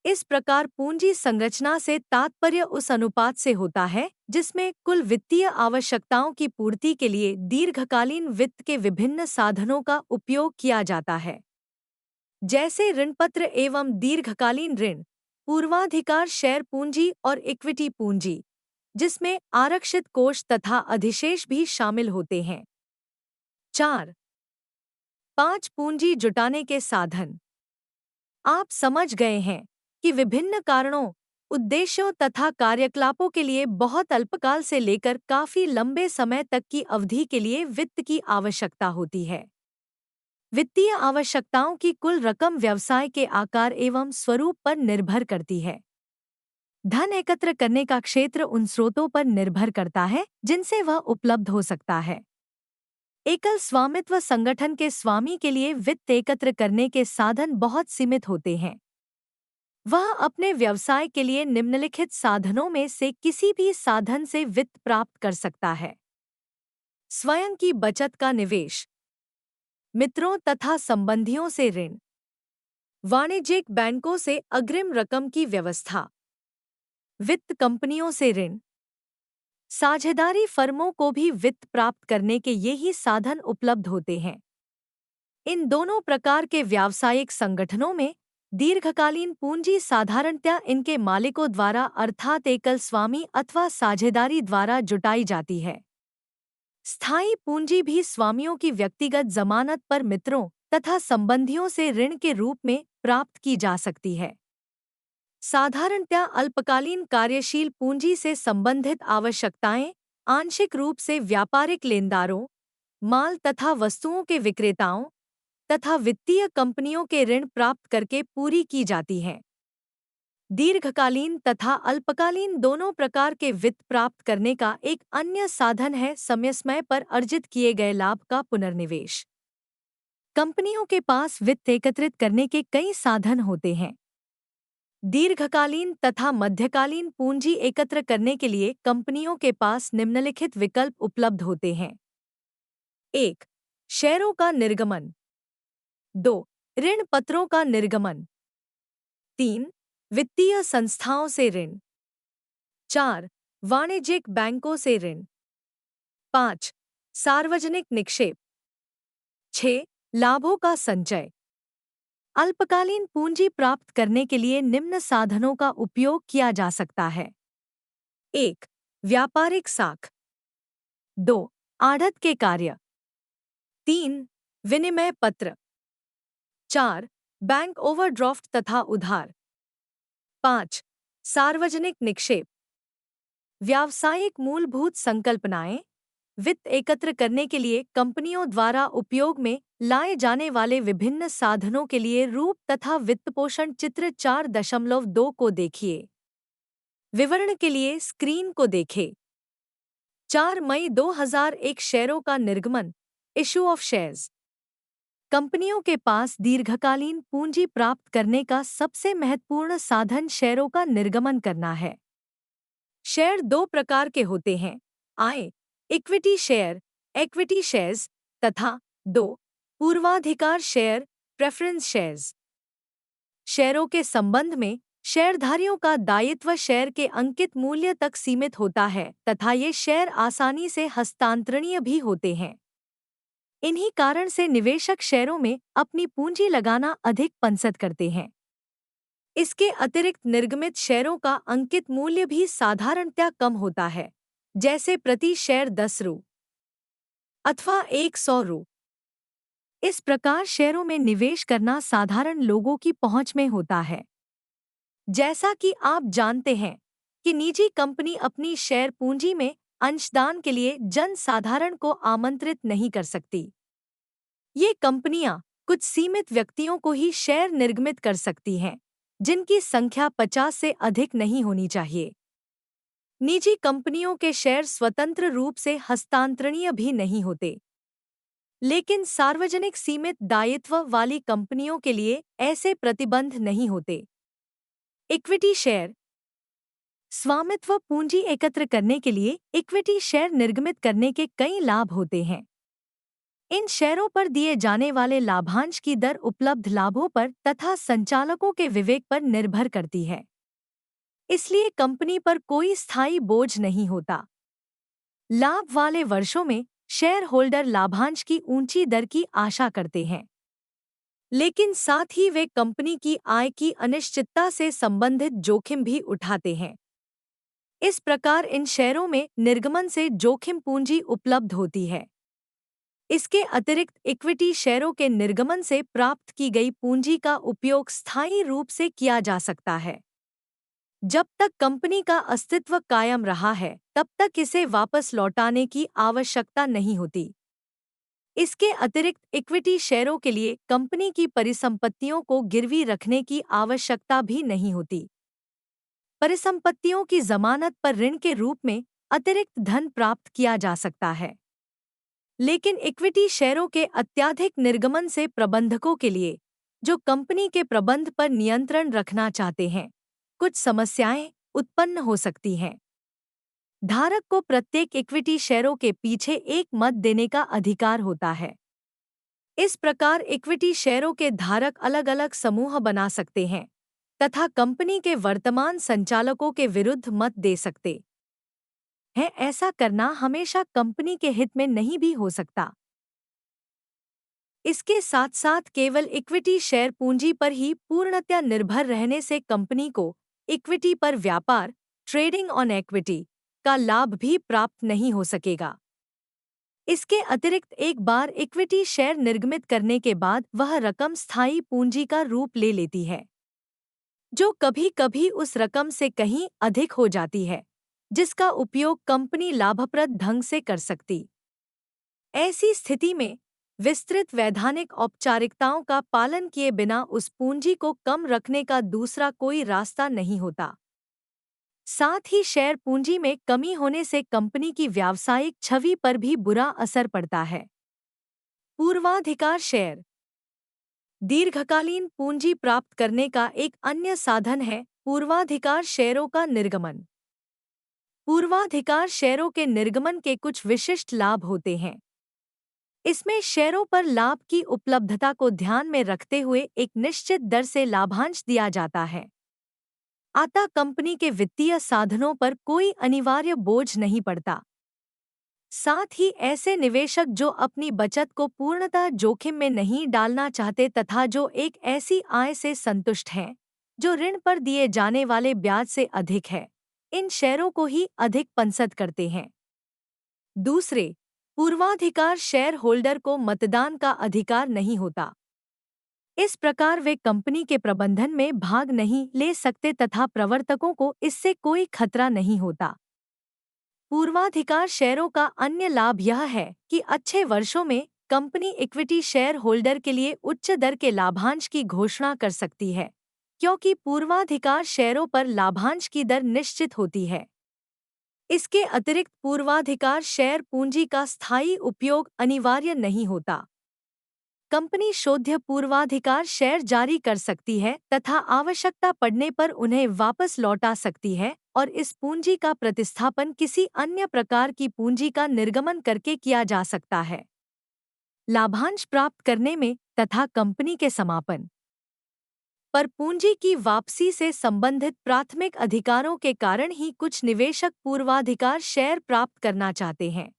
इस प्रकार पूंजी संरचना से तात्पर्य उस अनुपात से होता है जिसमें कुल वित्तीय आवश्यकताओं की पूर्ति के लिए दीर्घकालीन वित्त के विभिन्न साधनों का उपयोग किया जाता है, जैसे ऋणपत्र एवं दीर्घकालीन ऋण, पूर्वाधिकार शेयर पूंजी और इक्विटी पूंजी, जिसमें आरक्षित कोष तथा अधिशेष भी शामिल होते हैं। 4. 5 पूंजी जुटाने के साधन। आप समझ गए हैं कि विभिन्न कारणों, उद्देश्यों तथा कार्यकलापों के लिए बहुत अल्पकाल से लेकर काफी लंबे समय तक की अवधि के लिए वित्त की आवश्यकता होती है। वित्तीय आवश्यकताओं की कुल रकम व्यवसाय के आकार एवं स्वरूप पर निर्भर करती है। धन एकत्र करने का क्षेत्र उन स्रोतों पर निर्भर करता है जिनसे वह उपलब्ध हो सकता है। एकल स्वामित्व संगठन के स्वामी के लिए वित्त एकत्र करने के साधन बहुत सीमित होते हैं। वह अपने व्यवसाय के लिए निम्नलिखित साधनों में से किसी भी साधन से वित्त प्राप्त कर सकता है। स्वयं की बचत का निवेश, मित्रों तथा संबंधियों से ऋण, वाणिज्यिक बैंकों से अग्रिम रकम की व्यवस्था, वित्त कंपनियों से ऋण। साझेदारी फर्मों को भी वित्त प्राप्त करने के यही साधन उपलब्ध होते हैं। इन दोनों प्रकार के व्यावसायिक संगठनों में दीर्घकालीन पूंजी साधारणतया इनके मालिकों द्वारा अर्थात एकल स्वामी अथवा साझेदारी द्वारा जुटाई जाती है। स्थायी पूंजी भी स्वामियों की व्यक्तिगत जमानत पर मित्रों तथा संबंधियों से ऋण के रूप में प्राप्त की जा सकती है। साधारणतया अल्पकालीन कार्यशील पूंजी से संबंधित आवश्यकताएं आंशिक रूप से व्यापारिक लेनदारों, माल तथा वस्तुओं के विक्रेताओं तथा वित्तीय कंपनियों के ऋण प्राप्त करके पूरी की जाती हैं। दीर्घकालीन तथा अल्पकालीन दोनों प्रकार के वित्त प्राप्त करने का एक अन्य साधन है समय पर अर्जित किए गए लाभ का पुनर्निवेश। कंपनियों के पास वित्त एकत्रित करने के कई साधन होते हैं। दीर्घकालीन तथा मध्यकालीन पूंजी एकत्र करने के लिए कंपनियों के पास निम्नलिखित विकल्प उपलब्ध होते हैं। 1. शेयरों का निर्गमन। 2. ऋण पत्रों का निर्गमन। 3. वित्तीय संस्थाओं से ऋण। 4. वाणिज्यिक बैंकों से ऋण। 5. सार्वजनिक निक्षेप। 6. लाभों का संचय। अल्पकालीन पूंजी प्राप्त करने के लिए निम्न साधनों का उपयोग किया जा सकता है। 1. व्यापारिक साख। 2. आढ़त के कार्य। 3. विनिमय पत्र। 4. बैंक ओवरड्राफ्ट तथा उधार। 5. सार्वजनिक निक्षेप। व्यावसायिक मूलभूत संकल्पनाएं। वित्त एकत्र करने के लिए कंपनियों द्वारा उपयोग में लाए जाने वाले विभिन्न साधनों के लिए रूप तथा वित्तपोषण चित्र 4.2 को देखिए। विवरण के लिए स्क्रीन को देखें। 4 मई 2001 शेयरों का निर्गमन, इशू ऑफ शेयर्स। कंपनियों के पास दीर्घकालीन पूंजी प्राप्त करने का सबसे महत्वपूर्ण साधन शेयरों का निर्गमन करना है। शेयर दो प्रकार के होते हैं, आय इक्विटी शेयर, इक्विटी शेयर्स तथा 2 पूर्वाधिकार शेयर, प्रेफरेंस शेयर्स। शेयरों के संबंध में शेयरधारियों का दायित्व शेयर के अंकित मूल्य तक सीमित होता है तथा ये शेयर आसानी से हस्तांतरणीय भी होते हैं। इन्हीं कारण से निवेशक शेयरों में अपनी पूंजी लगाना अधिक पसंद करते हैं। इसके अतिरिक्त निर्गमित शेयरों का अंकित मूल्य भी साधारणतया कम होता है, जैसे प्रति शेयर 10 रु अथवा 100 रु। इस प्रकार शेयरों में निवेश करना साधारण लोगों की पहुंच में होता है। जैसा कि आप जानते हैं कि निजी कंपनी अपनी शेयर पूंजी में अंशदान के लिए जन साधारण को आमंत्रित नहीं कर सकती। ये कंपनियां कुछ सीमित व्यक्तियों को ही शेयर निर्गमित कर सकती हैं, जिनकी संख्या 50 से अधिक नहीं होनी चाहिए। निजी कंपनियों के शेयर स्वतंत्र रूप से हस्तांतरणीय भी नहीं होते, लेकिन सार्वजनिक सीमित दायित्व वाली कंपनियों के लिए ऐसे प्रतिबंध नहीं होते। Equity share. स्वामित्व पूंजी एकत्र करने के लिए इक्विटी शेयर निर्गमित करने के कई लाभ होते हैं। इन शेयरों पर दिए जाने वाले लाभांश की दर उपलब्ध लाभों पर तथा संचालकों के विवेक पर निर्भर करती है, इसलिए कंपनी पर कोई स्थायी बोझ नहीं होता। लाभ वाले वर्षों में शेयर होल्डर लाभांश की ऊंची दर की आशा करते हैं, लेकिन साथ ही वे कंपनी की आय की अनिश्चितता से संबंधित जोखिम भी उठाते हैं। इस प्रकार इन शेयरों में निर्गमन से जोखिम पूंजी उपलब्ध होती है। इसके अतिरिक्त इक्विटी शेयरों के निर्गमन से प्राप्त की गई पूंजी का उपयोग स्थायी रूप से किया जा सकता है। जब तक कंपनी का अस्तित्व कायम रहा है, तब तक इसे वापस लौटाने की आवश्यकता नहीं होती। इसके अतिरिक्त इक्विटी शेयरों के लिए कंपनी की परिसंपत्तियों को गिरवी रखने की आवश्यकता भी नहीं होती। परिसंपत्तियों की जमानत पर ऋण के रूप में अतिरिक्त धन प्राप्त किया जा सकता है। लेकिन इक्विटी शेयरों के अत्यधिक निर्गमन से प्रबंधकों के लिए, जो कंपनी के प्रबंध पर नियंत्रण रखना चाहते हैं, कुछ समस्याएं उत्पन्न हो सकती हैं। धारक को प्रत्येक इक्विटी शेयरों के पीछे एक मत देने का अधिकार होता है। इस प्रकार इक्विटी शेयरों के धारक अलग-अलग समूह बना सकते हैं तथा कंपनी के वर्तमान संचालकों के विरुद्ध मत दे सकते हैं। ऐसा करना हमेशा कंपनी के हित में नहीं भी हो सकता। इसके साथ साथ केवल इक्विटी शेयर पूंजी पर ही पूर्णतया निर्भर रहने से कंपनी को इक्विटी पर व्यापार, ट्रेडिंग ऑन इक्विटी, का लाभ भी प्राप्त नहीं हो सकेगा। इसके अतिरिक्त एक बार इक्विटी शेयर निर्गमित करने के बाद वह रकम स्थायी पूंजी का रूप ले लेती है, जो कभी-कभी उस रकम से कहीं अधिक हो जाती है, जिसका उपयोग कंपनी लाभप्रद ढंग से कर सकती। ऐसी स्थिति में विस्तृत वैधानिक औपचारिकताओं का पालन किए बिना उस पूंजी को कम रखने का दूसरा कोई रास्ता नहीं होता। साथ ही शेयर पूंजी में कमी होने से कंपनी की व्यावसायिक छवि पर भी बुरा असर पड़ता है। पूर्वाधिकार शेयर दीर्घकालीन पूंजी प्राप्त करने का एक अन्य साधन है पूर्वाधिकार शेयरों का निर्गमन। पूर्वाधिकार शेयरों के निर्गमन के कुछ विशिष्ट लाभ होते हैं। इसमें शेयरों पर लाभ की उपलब्धता को ध्यान में रखते हुए एक निश्चित दर से लाभांश दिया जाता है। अतः कंपनी के वित्तीय साधनों पर कोई अनिवार्य बोझ नहीं पड़ता। साथ ही ऐसे निवेशक जो अपनी बचत को पूर्णतः जोखिम में नहीं डालना चाहते तथा जो एक ऐसी आय से संतुष्ट हैं जो ऋण पर दिए जाने वाले ब्याज से अधिक है, इन शेयरों को ही अधिक पसंद करते हैं। दूसरे, पूर्वाधिकार शेयर होल्डर को मतदान का अधिकार नहीं होता। इस प्रकार वे कंपनी के प्रबंधन में भाग नहीं ले सकते तथा प्रवर्तकों को इससे कोई खतरा नहीं होता। पूर्वाधिकार शेयरों का अन्य लाभ यह है कि अच्छे वर्षों में कंपनी इक्विटी शेयर होल्डर के लिए उच्च दर के लाभांश की घोषणा कर सकती है, क्योंकि पूर्वाधिकार शेयरों पर लाभांश की दर निश्चित होती है। इसके अतिरिक्त पूर्वाधिकार शेयर पूंजी का स्थायी उपयोग अनिवार्य नहीं होता। कंपनी शोध्य पूर्वाधिकार शेयर जारी कर सकती है तथा आवश्यकता पड़ने पर उन्हें वापस लौटा सकती है और इस पूंजी का प्रतिस्थापन किसी अन्य प्रकार की पूंजी का निर्गमन करके किया जा सकता है। लाभांश प्राप्त करने में तथा कंपनी के समापन पर पूंजी की वापसी से संबंधित प्राथमिक अधिकारों के कारण ही कुछ निवेशक पूर्वाधिकार शेयर प्राप्त करना चाहते हैं।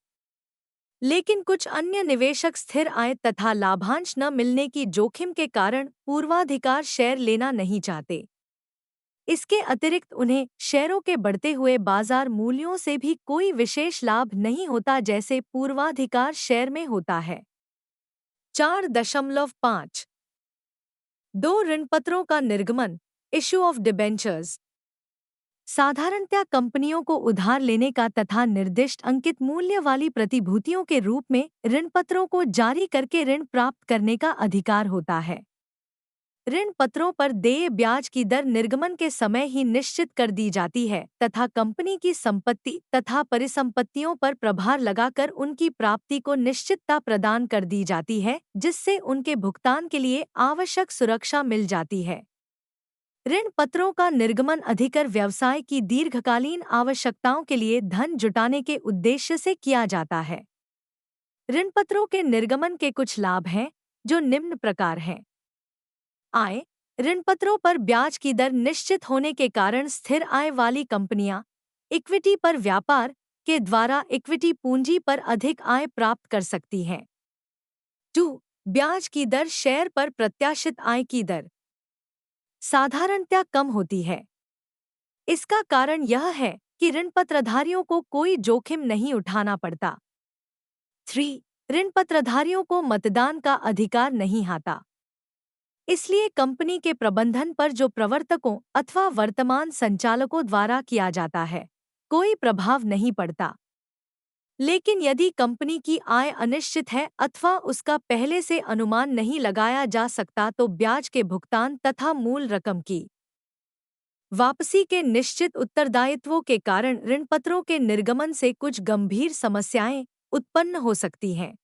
लेकिन कुछ अन्य निवेशक स्थिर आय तथा लाभांश न मिलने की जोखिम के कारण पूर्वाधिकार शेयर लेना नहीं चाहते। इसके अतिरिक्त उन्हें शेयरों के बढ़ते हुए बाजार मूल्यों से भी कोई विशेष लाभ नहीं होता जैसे पूर्वाधिकार शेयर में होता है। 4.5 2 ऋणपत्रों का निर्गमन, इश्यू ऑफ डिबेंचर्स। साधारणतया कंपनियों को उधार लेने का तथा निर्दिष्ट अंकित मूल्य वाली प्रतिभूतियों के रूप में ऋणपत्रों को जारी करके ऋण प्राप्त करने का अधिकार होता है। ऋण पत्रों पर देय ब्याज की दर निर्गमन के समय ही निश्चित कर दी जाती है तथा कंपनी की संपत्ति तथा परिसंपत्तियों पर प्रभार लगाकर उनकी प्राप्ति को निश्चितता प्रदान कर दी जाती है, जिससे उनके भुगतान के लिए आवश्यक सुरक्षा मिल जाती है। ऋण पत्रों का निर्गमन अधिकर व्यवसाय की दीर्घकालीन आवश्यकताओं के लिए धन जुटाने के उद्देश्य से किया जाता है। ऋण पत्रों के निर्गमन के कुछ लाभ हैं, जो निम्न प्रकार हैं। आय, ऋण पत्रों पर ब्याज की दर निश्चित होने के कारण स्थिर आय वाली कंपनियां इक्विटी पर व्यापार के द्वारा इक्विटी पूंजी पर अधिक आय प्राप्त कर सकती हैं। 2. ब्याज की दर शेयर पर प्रत्याशित आय की दर साधारणतया कम होती है। इसका कारण यह है कि ऋणपत्रधारियों को कोई जोखिम नहीं उठाना पड़ता। 3. ऋणपत्रधारियों को मतदान का अधिकार नहीं आता। इसलिए कंपनी के प्रबंधन पर जो प्रवर्तकों अथवा वर्तमान संचालकों द्वारा किया जाता है, कोई प्रभाव नहीं पड़ता। लेकिन यदि कंपनी की आय अनिश्चित है अथवा उसका पहले से अनुमान नहीं लगाया जा सकता तो ब्याज के भुगतान तथा मूल रकम की वापसी के निश्चित उत्तरदायित्वों के कारण ऋणपत्रों के निर्गमन से कुछ गंभीर समस्याएं उत्पन्न हो सकती हैं।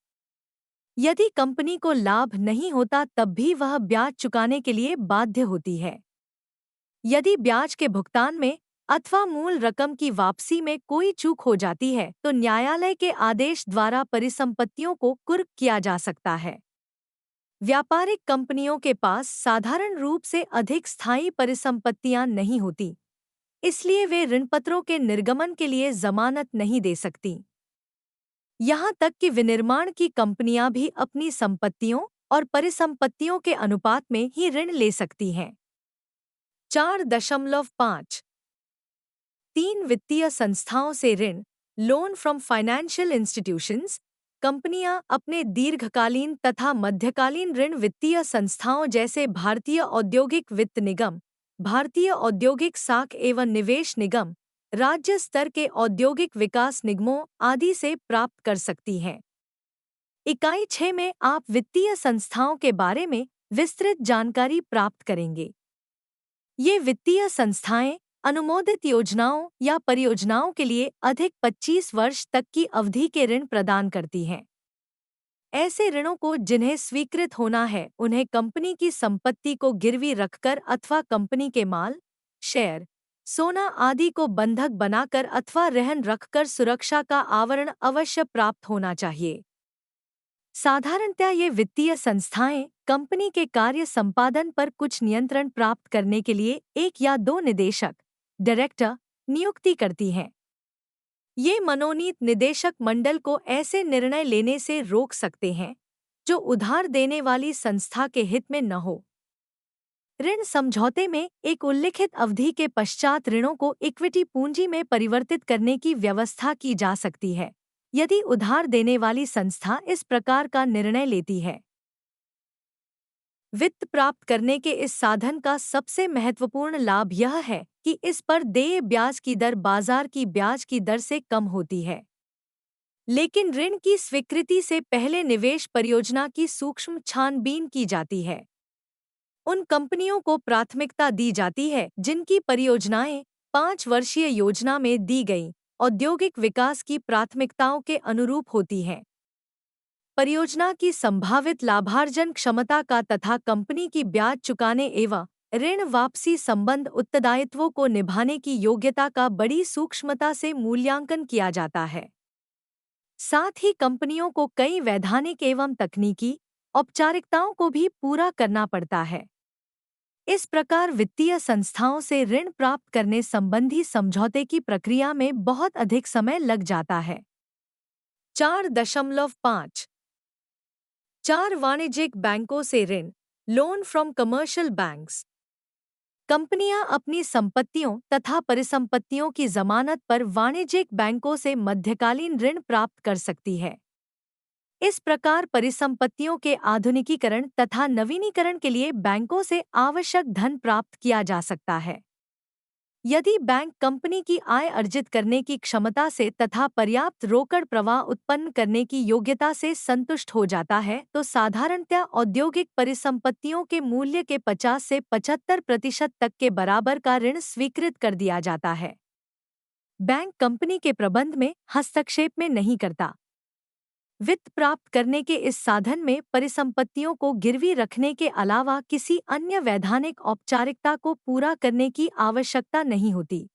यदि कंपनी को लाभ नहीं होता तब भी वह ब्याज चुकाने के लिए बाध्य होती है। यदि ब्याज के भुगतान में अथवा मूल रकम की वापसी में कोई चूक हो जाती है तो न्यायालय के आदेश द्वारा परिसंपत्तियों को कुर्क किया जा सकता है। व्यापारिक कंपनियों के पास साधारण रूप से अधिक स्थायी परिसंपत्तियां नहीं होती, इसलिए वे ऋणपत्रों के निर्गमन के लिए जमानत नहीं दे सकती। यहाँ तक कि विनिर्माण की कंपनियां भी अपनी संपत्तियों और परिसंपत्तियों के अनुपात में ही ऋण ले सकती हैं। 4.5 3 वित्तीय संस्थाओं से ऋण, लोन फ्रॉम फाइनेंशियल इंस्टीट्यूशंस। कंपनियां अपने दीर्घकालीन तथा मध्यकालीन ऋण वित्तीय संस्थाओं जैसे भारतीय औद्योगिक वित्त निगम, भारतीय औद्योगिक साख एवं निवेश निगम, राज्य स्तर के औद्योगिक विकास निगमों आदि से प्राप्त कर सकती हैं। इकाई 6 में आप वित्तीय संस्थाओं के बारे में विस्तृत जानकारी प्राप्त करेंगे। ये वित्तीय संस्थाएं अनुमोदित योजनाओं या परियोजनाओं के लिए अधिक 25 वर्ष तक की अवधि के ऋण प्रदान करती हैं। ऐसे ऋणों को जिन्हें स्वीकृत होना है उन्हें कंपनी की संपत्ति को गिरवी रखकर अथवा कंपनी के माल, शेयर, सोना आदि को बंधक बनाकर अथवा रहन रखकर सुरक्षा का आवरण अवश्य प्राप्त होना चाहिए। साधारणतः ये वित्तीय संस्थाएं कंपनी के कार्य संपादन पर कुछ नियंत्रण प्राप्त करने के लिए 1 या 2 निदेशक, डायरेक्टर, नियुक्ति करती हैं। ये मनोनीत निदेशक मंडल को ऐसे निर्णय लेने से रोक सकते हैं जो उधार देने वाली संस्था के हित में न हो। ऋण समझौते में एक उल्लिखित अवधि के पश्चात ऋणों को इक्विटी पूंजी में परिवर्तित करने की व्यवस्था की जा सकती है, यदि उधार देने वाली संस्था इस प्रकार का निर्णय लेती है। वित्त प्राप्त करने के इस साधन का सबसे महत्वपूर्ण लाभ यह है कि इस पर देय ब्याज की दर बाजार की ब्याज की दर से कम होती है। लेकिन ऋण की स्वीकृति से पहले निवेश परियोजना की सूक्ष्म छानबीन की जाती है। उन कंपनियों को प्राथमिकता दी जाती है जिनकी परियोजनाएं 5 वर्षीय योजना में दी गई औद्योगिक विकास की प्राथमिकताओं के अनुरूप होती हैं। परियोजना की संभावित लाभार्जन क्षमता का तथा कंपनी की ब्याज चुकाने एवं ऋण वापसी संबंध उत्तरदायित्वों को निभाने की योग्यता का बड़ी सूक्ष्मता से मूल्यांकन किया जाता है। साथ ही कंपनियों को कई वैधानिक एवं तकनीकी औपचारिकताओं को भी पूरा करना पड़ता है। इस प्रकार वित्तीय संस्थाओं से ऋण प्राप्त करने संबंधी समझौते की प्रक्रिया में बहुत अधिक समय लग जाता है। 4.5 4 वाणिज्यिक बैंकों से ऋण, लोन फ्रॉम कमर्शियल बैंक्स। कंपनियां अपनी संपत्तियों तथा परिसंपत्तियों की जमानत पर वाणिज्यिक बैंकों से मध्यकालीन ऋण प्राप्त कर सकती है। इस प्रकार परिसंपत्तियों के आधुनिकीकरण तथा नवीनीकरण के लिए बैंकों से आवश्यक धन प्राप्त किया जा सकता है। यदि बैंक कंपनी की आय अर्जित करने की क्षमता से तथा पर्याप्त रोकड़ प्रवाह उत्पन्न करने की योग्यता से संतुष्ट हो जाता है तो साधारणतः औद्योगिक परिसंपत्तियों के मूल्य के 50 से 75% तक के बराबर का ऋण स्वीकृत कर दिया जाता है। बैंक कंपनी के प्रबंध में हस्तक्षेप में नहीं करता। वित्त प्राप्त करने के इस साधन में परिसंपत्तियों को गिरवी रखने के अलावा किसी अन्य वैधानिक औपचारिकता को पूरा करने की आवश्यकता नहीं होती।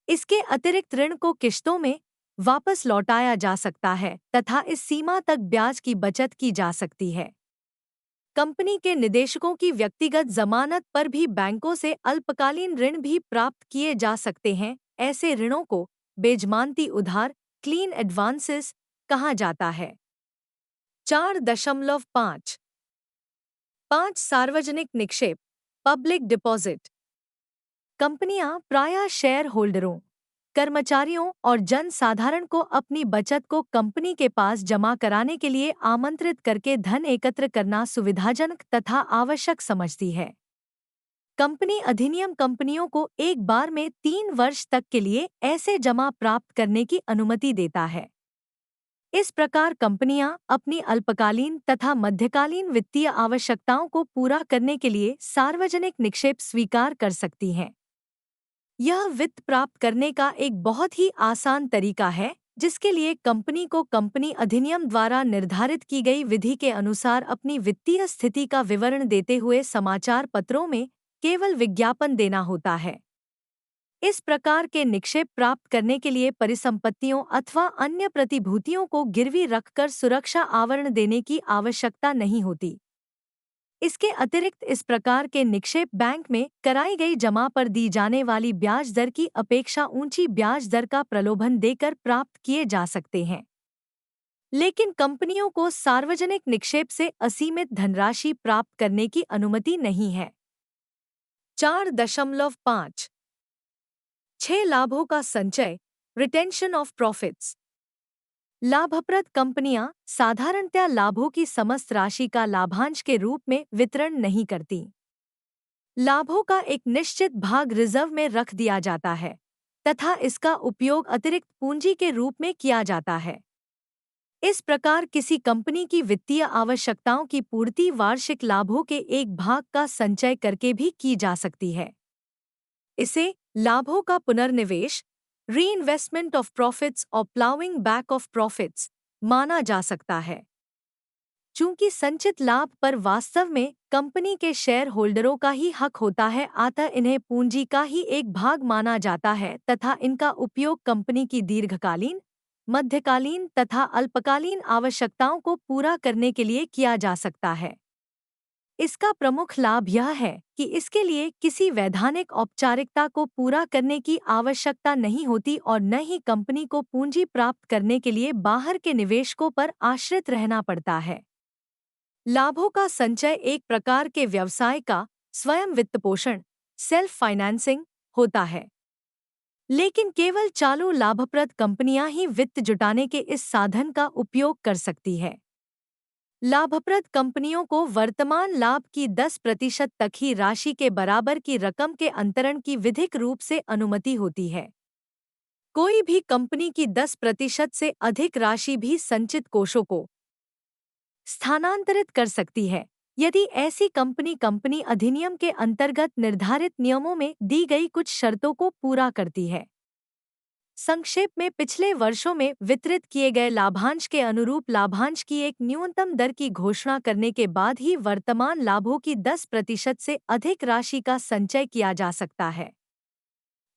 इसके अतिरिक्त ऋण को किश्तों में वापस लौटाया जा सकता है तथा इस सीमा तक ब्याज की बचत की जा सकती है। कंपनी के निदेशकों की व्यक्तिगत जमानत पर भी बैंकों से अल्पकालीन ऋण भी प्राप्त किए जा सकते हैं। ऐसे ऋणों को बेजमानती उधार, क्लीन एडवांसेस कहा जाता है। 4.5 सार्वजनिक निक्षेप, पब्लिक डिपॉजिट। कंपनियां प्रायः शेयर होल्डरों, कर्मचारियों और जन साधारण को अपनी बचत को कंपनी के पास जमा कराने के लिए आमंत्रित करके धन एकत्र करना सुविधाजनक तथा आवश्यक समझती है। कंपनी अधिनियम कंपनियों को एक बार में 3 वर्ष तक के लिए ऐसे जमा प्राप्त करने की अनुमति देता है। इस प्रकार कंपनियां अपनी अल्पकालीन तथा मध्यकालीन वित्तीय आवश्यकताओं को पूरा करने के लिए सार्वजनिक निक्षेप स्वीकार कर सकती हैं। यह वित्त प्राप्त करने का एक बहुत ही आसान तरीका है, जिसके लिए कंपनी को कंपनी अधिनियम द्वारा निर्धारित की गई विधि के अनुसार अपनी वित्तीय स्थिति का विवरण देते हुए समाचार पत्रों में केवल विज्ञापन देना होता है। इस प्रकार के निक्षेप प्राप्त करने के लिए परिसंपत्तियों अथवा अन्य प्रतिभूतियों को गिरवी रखकर सुरक्षा आवरण देने की आवश्यकता नहीं होती। इसके अतिरिक्त इस प्रकार के निक्षेप बैंक में कराई गई जमा पर दी जाने वाली ब्याज दर की अपेक्षा ऊंची ब्याज दर का प्रलोभन देकर प्राप्त किए जा सकते हैं। लेकिन कंपनियों को सार्वजनिक निक्षेप से असीमित धनराशि प्राप्त करने की अनुमति नहीं है। 4.5 6 लाभों का संचय, रिटेंशन ऑफ प्रॉफिट्स। लाभप्रद कंपनियां साधारणतया लाभों की समस्त राशि का लाभांश के रूप में वितरण नहीं करती। लाभों का एक निश्चित भाग रिजर्व में रख दिया जाता है तथा इसका उपयोग अतिरिक्त पूंजी के रूप में किया जाता है। इस प्रकार किसी कंपनी की वित्तीय आवश्यकताओं की पूर्ति वार्षिक लाभों के एक भाग का संचय करके भी की जा सकती है। इसे लाभों का पुनर्निवेश, रीइन्वेस्टमेंट ऑफ प्रॉफिट्स और प्लाउइंग बैक ऑफ प्रॉफिट्स माना जा सकता है। चूंकि संचित लाभ पर वास्तव में कंपनी के शेयर होल्डरों का ही हक होता है, अतः इन्हें पूंजी का ही एक भाग माना जाता है तथा इनका उपयोग कंपनी की दीर्घकालीन, मध्यकालीन तथा अल्पकालीन आवश्यकताओं को पूरा करने के लिए किया जा सकता है। इसका प्रमुख लाभ यह है कि इसके लिए किसी वैधानिक औपचारिकता को पूरा करने की आवश्यकता नहीं होती और न ही कंपनी को पूंजी प्राप्त करने के लिए बाहर के निवेशकों पर आश्रित रहना पड़ता है। लाभों का संचय एक प्रकार के व्यवसाय का स्वयं वित्तपोषण, सेल्फ फाइनेंसिंग होता है। लेकिन केवल चालू लाभप्रद कंपनियां ही वित्त जुटाने के इस साधन का उपयोग कर सकती है। लाभप्रद कंपनियों को वर्तमान लाभ की 10% तक ही राशि के बराबर की रकम के अंतरण की विधिक रूप से अनुमति होती है। कोई भी कंपनी की 10% से अधिक राशि भी संचित कोषों को स्थानांतरित कर सकती है, यदि ऐसी कंपनी कंपनी अधिनियम के अंतर्गत निर्धारित नियमों में दी गई कुछ शर्तों को पूरा करती है। संक्षेप में पिछले वर्षों में वितरित किए गए लाभांश के अनुरूप लाभांश की एक न्यूनतम दर की घोषणा करने के बाद ही वर्तमान लाभों की 10% से अधिक राशि का संचय किया जा सकता है।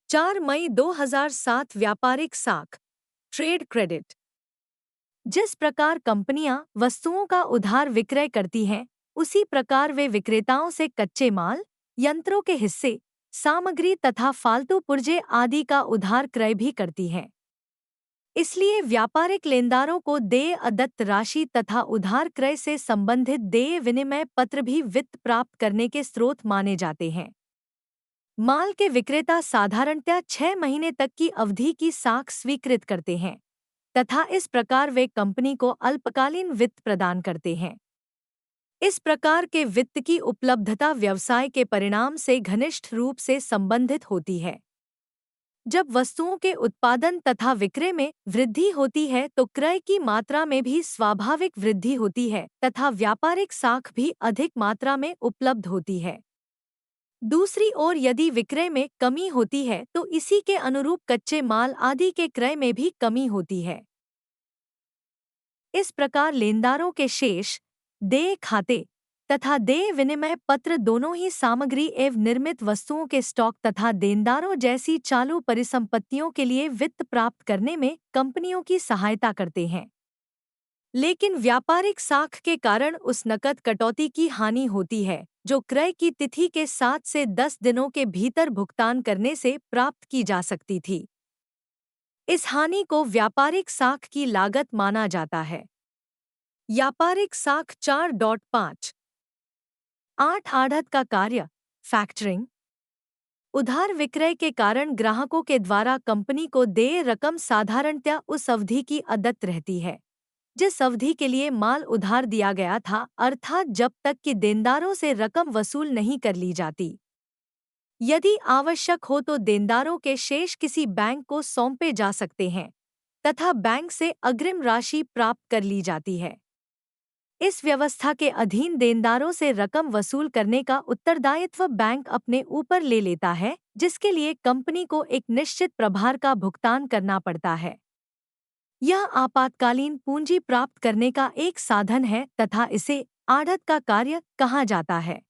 4 मई 2007 व्यापारिक साख, ट्रेड क्रेडिट। जिस प्रकार कंपनियां वस्तुओं का उधार विक्रय करती हैं, उसी प्रकार वे विक्रेताओं से कच्चे माल, यंत्रों के हिस्से, सामग्री तथा फालतू पुर्जे आदि का उधार क्रय भी करती हैं। इसलिए व्यापारिक लेनदारों को देय अदत्त राशि तथा उधार क्रय से संबंधित देय विनिमय पत्र भी वित्त प्राप्त करने के स्रोत माने जाते हैं। माल के विक्रेता साधारणतया 6 महीने तक की अवधि की साख स्वीकृत करते हैं तथा इस प्रकार वे कंपनी को अल्पकालीन वित्त प्रदान करते हैं। इस प्रकार के वित्त की उपलब्धता व्यवसाय के परिणाम से घनिष्ठ रूप से संबंधित होती है। जब वस्तुओं के उत्पादन तथा विक्रय में वृद्धि होती है तो क्रय की मात्रा में भी स्वाभाविक वृद्धि होती है तथा व्यापारिक साख भी अधिक मात्रा में उपलब्ध होती है। दूसरी ओर यदि विक्रय में कमी होती है तो इसी के अनुरूप कच्चे माल आदि के क्रय में भी कमी होती है। इस प्रकार लेनदारों के शेष, देय खाते तथा देय विनिमय पत्र दोनों ही सामग्री एवं निर्मित वस्तुओं के स्टॉक तथा देनदारों जैसी चालू परिसंपत्तियों के लिए वित्त प्राप्त करने में कंपनियों की सहायता करते हैं। लेकिन व्यापारिक साख के कारण उस नकद कटौती की हानि होती है जो क्रय की तिथि के 7 से 10 दिनों के भीतर भुगतान करने से प्राप्त की जा सकती थी। इस हानि को व्यापारिक साख की लागत माना जाता है। व्यापारिक साख 4.5 8 आढ़त का कार्य, फैक्टरिंग। उधार विक्रय के कारण ग्राहकों के द्वारा कंपनी को देय रकम साधारणतया उस अवधि की अदत्त रहती है जिस अवधि के लिए माल उधार दिया गया था, अर्थात जब तक कि देनदारों से रकम वसूल नहीं कर ली जाती। यदि आवश्यक हो तो देनदारों के शेष किसी बैंक को सौंपे जा सकते हैं तथा बैंक से अग्रिम राशि प्राप्त कर ली जाती है। इस व्यवस्था के अधीन देनदारों से रकम वसूल करने का उत्तरदायित्व बैंक अपने ऊपर ले लेता है, जिसके लिए कंपनी को एक निश्चित प्रभार का भुगतान करना पड़ता है। यह आपातकालीन पूंजी प्राप्त करने का एक साधन है तथा इसे आढ़त का कार्य कहा जाता है।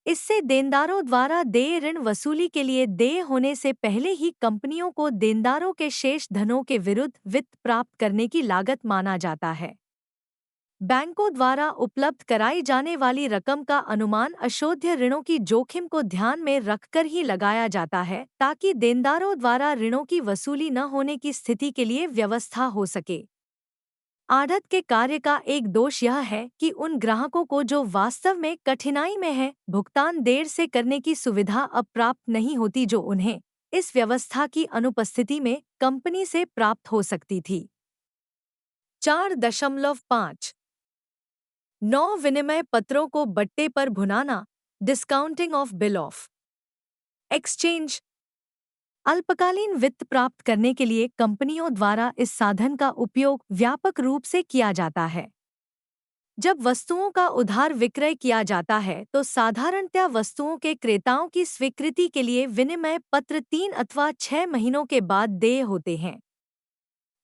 इससे देनदारों द्वारा देय ऋण वसूली के लिए देय होने से पहले ही कंपनियों को देनदारों के शेष धनों के विरुद्ध वित्त प्राप्त करने की लागत माना जाता है। बैंकों द्वारा उपलब्ध कराई जाने वाली रकम का अनुमान अशोध्य ऋणों की जोखिम को ध्यान में रखकर ही लगाया जाता है, ताकि देनदारों द्वारा ऋणों की वसूली न होने की स्थिति के लिए व्यवस्था हो सके। आढ़त के कार्य का एक दोष यह है कि उन ग्राहकों को जो वास्तव में कठिनाई में है, भुगतान देर से करने की सुविधा अब प्राप्त नहीं होती, जो उन्हें इस व्यवस्था की अनुपस्थिति में कंपनी से प्राप्त हो सकती थी। 4.5 9 विनिमय पत्रों को बट्टे पर भुनाना, discounting of bill of exchange. अल्पकालीन वित्त प्राप्त करने के लिए कंपनियों द्वारा इस साधन का उपयोग व्यापक रूप से किया जाता है। जब वस्तुओं का उधार विक्रय किया जाता है तो साधारणतया वस्तुओं के क्रेताओं की स्वीकृति के लिए विनिमय पत्र 3 अथवा 6 महीनों के बाद देय होते हैं।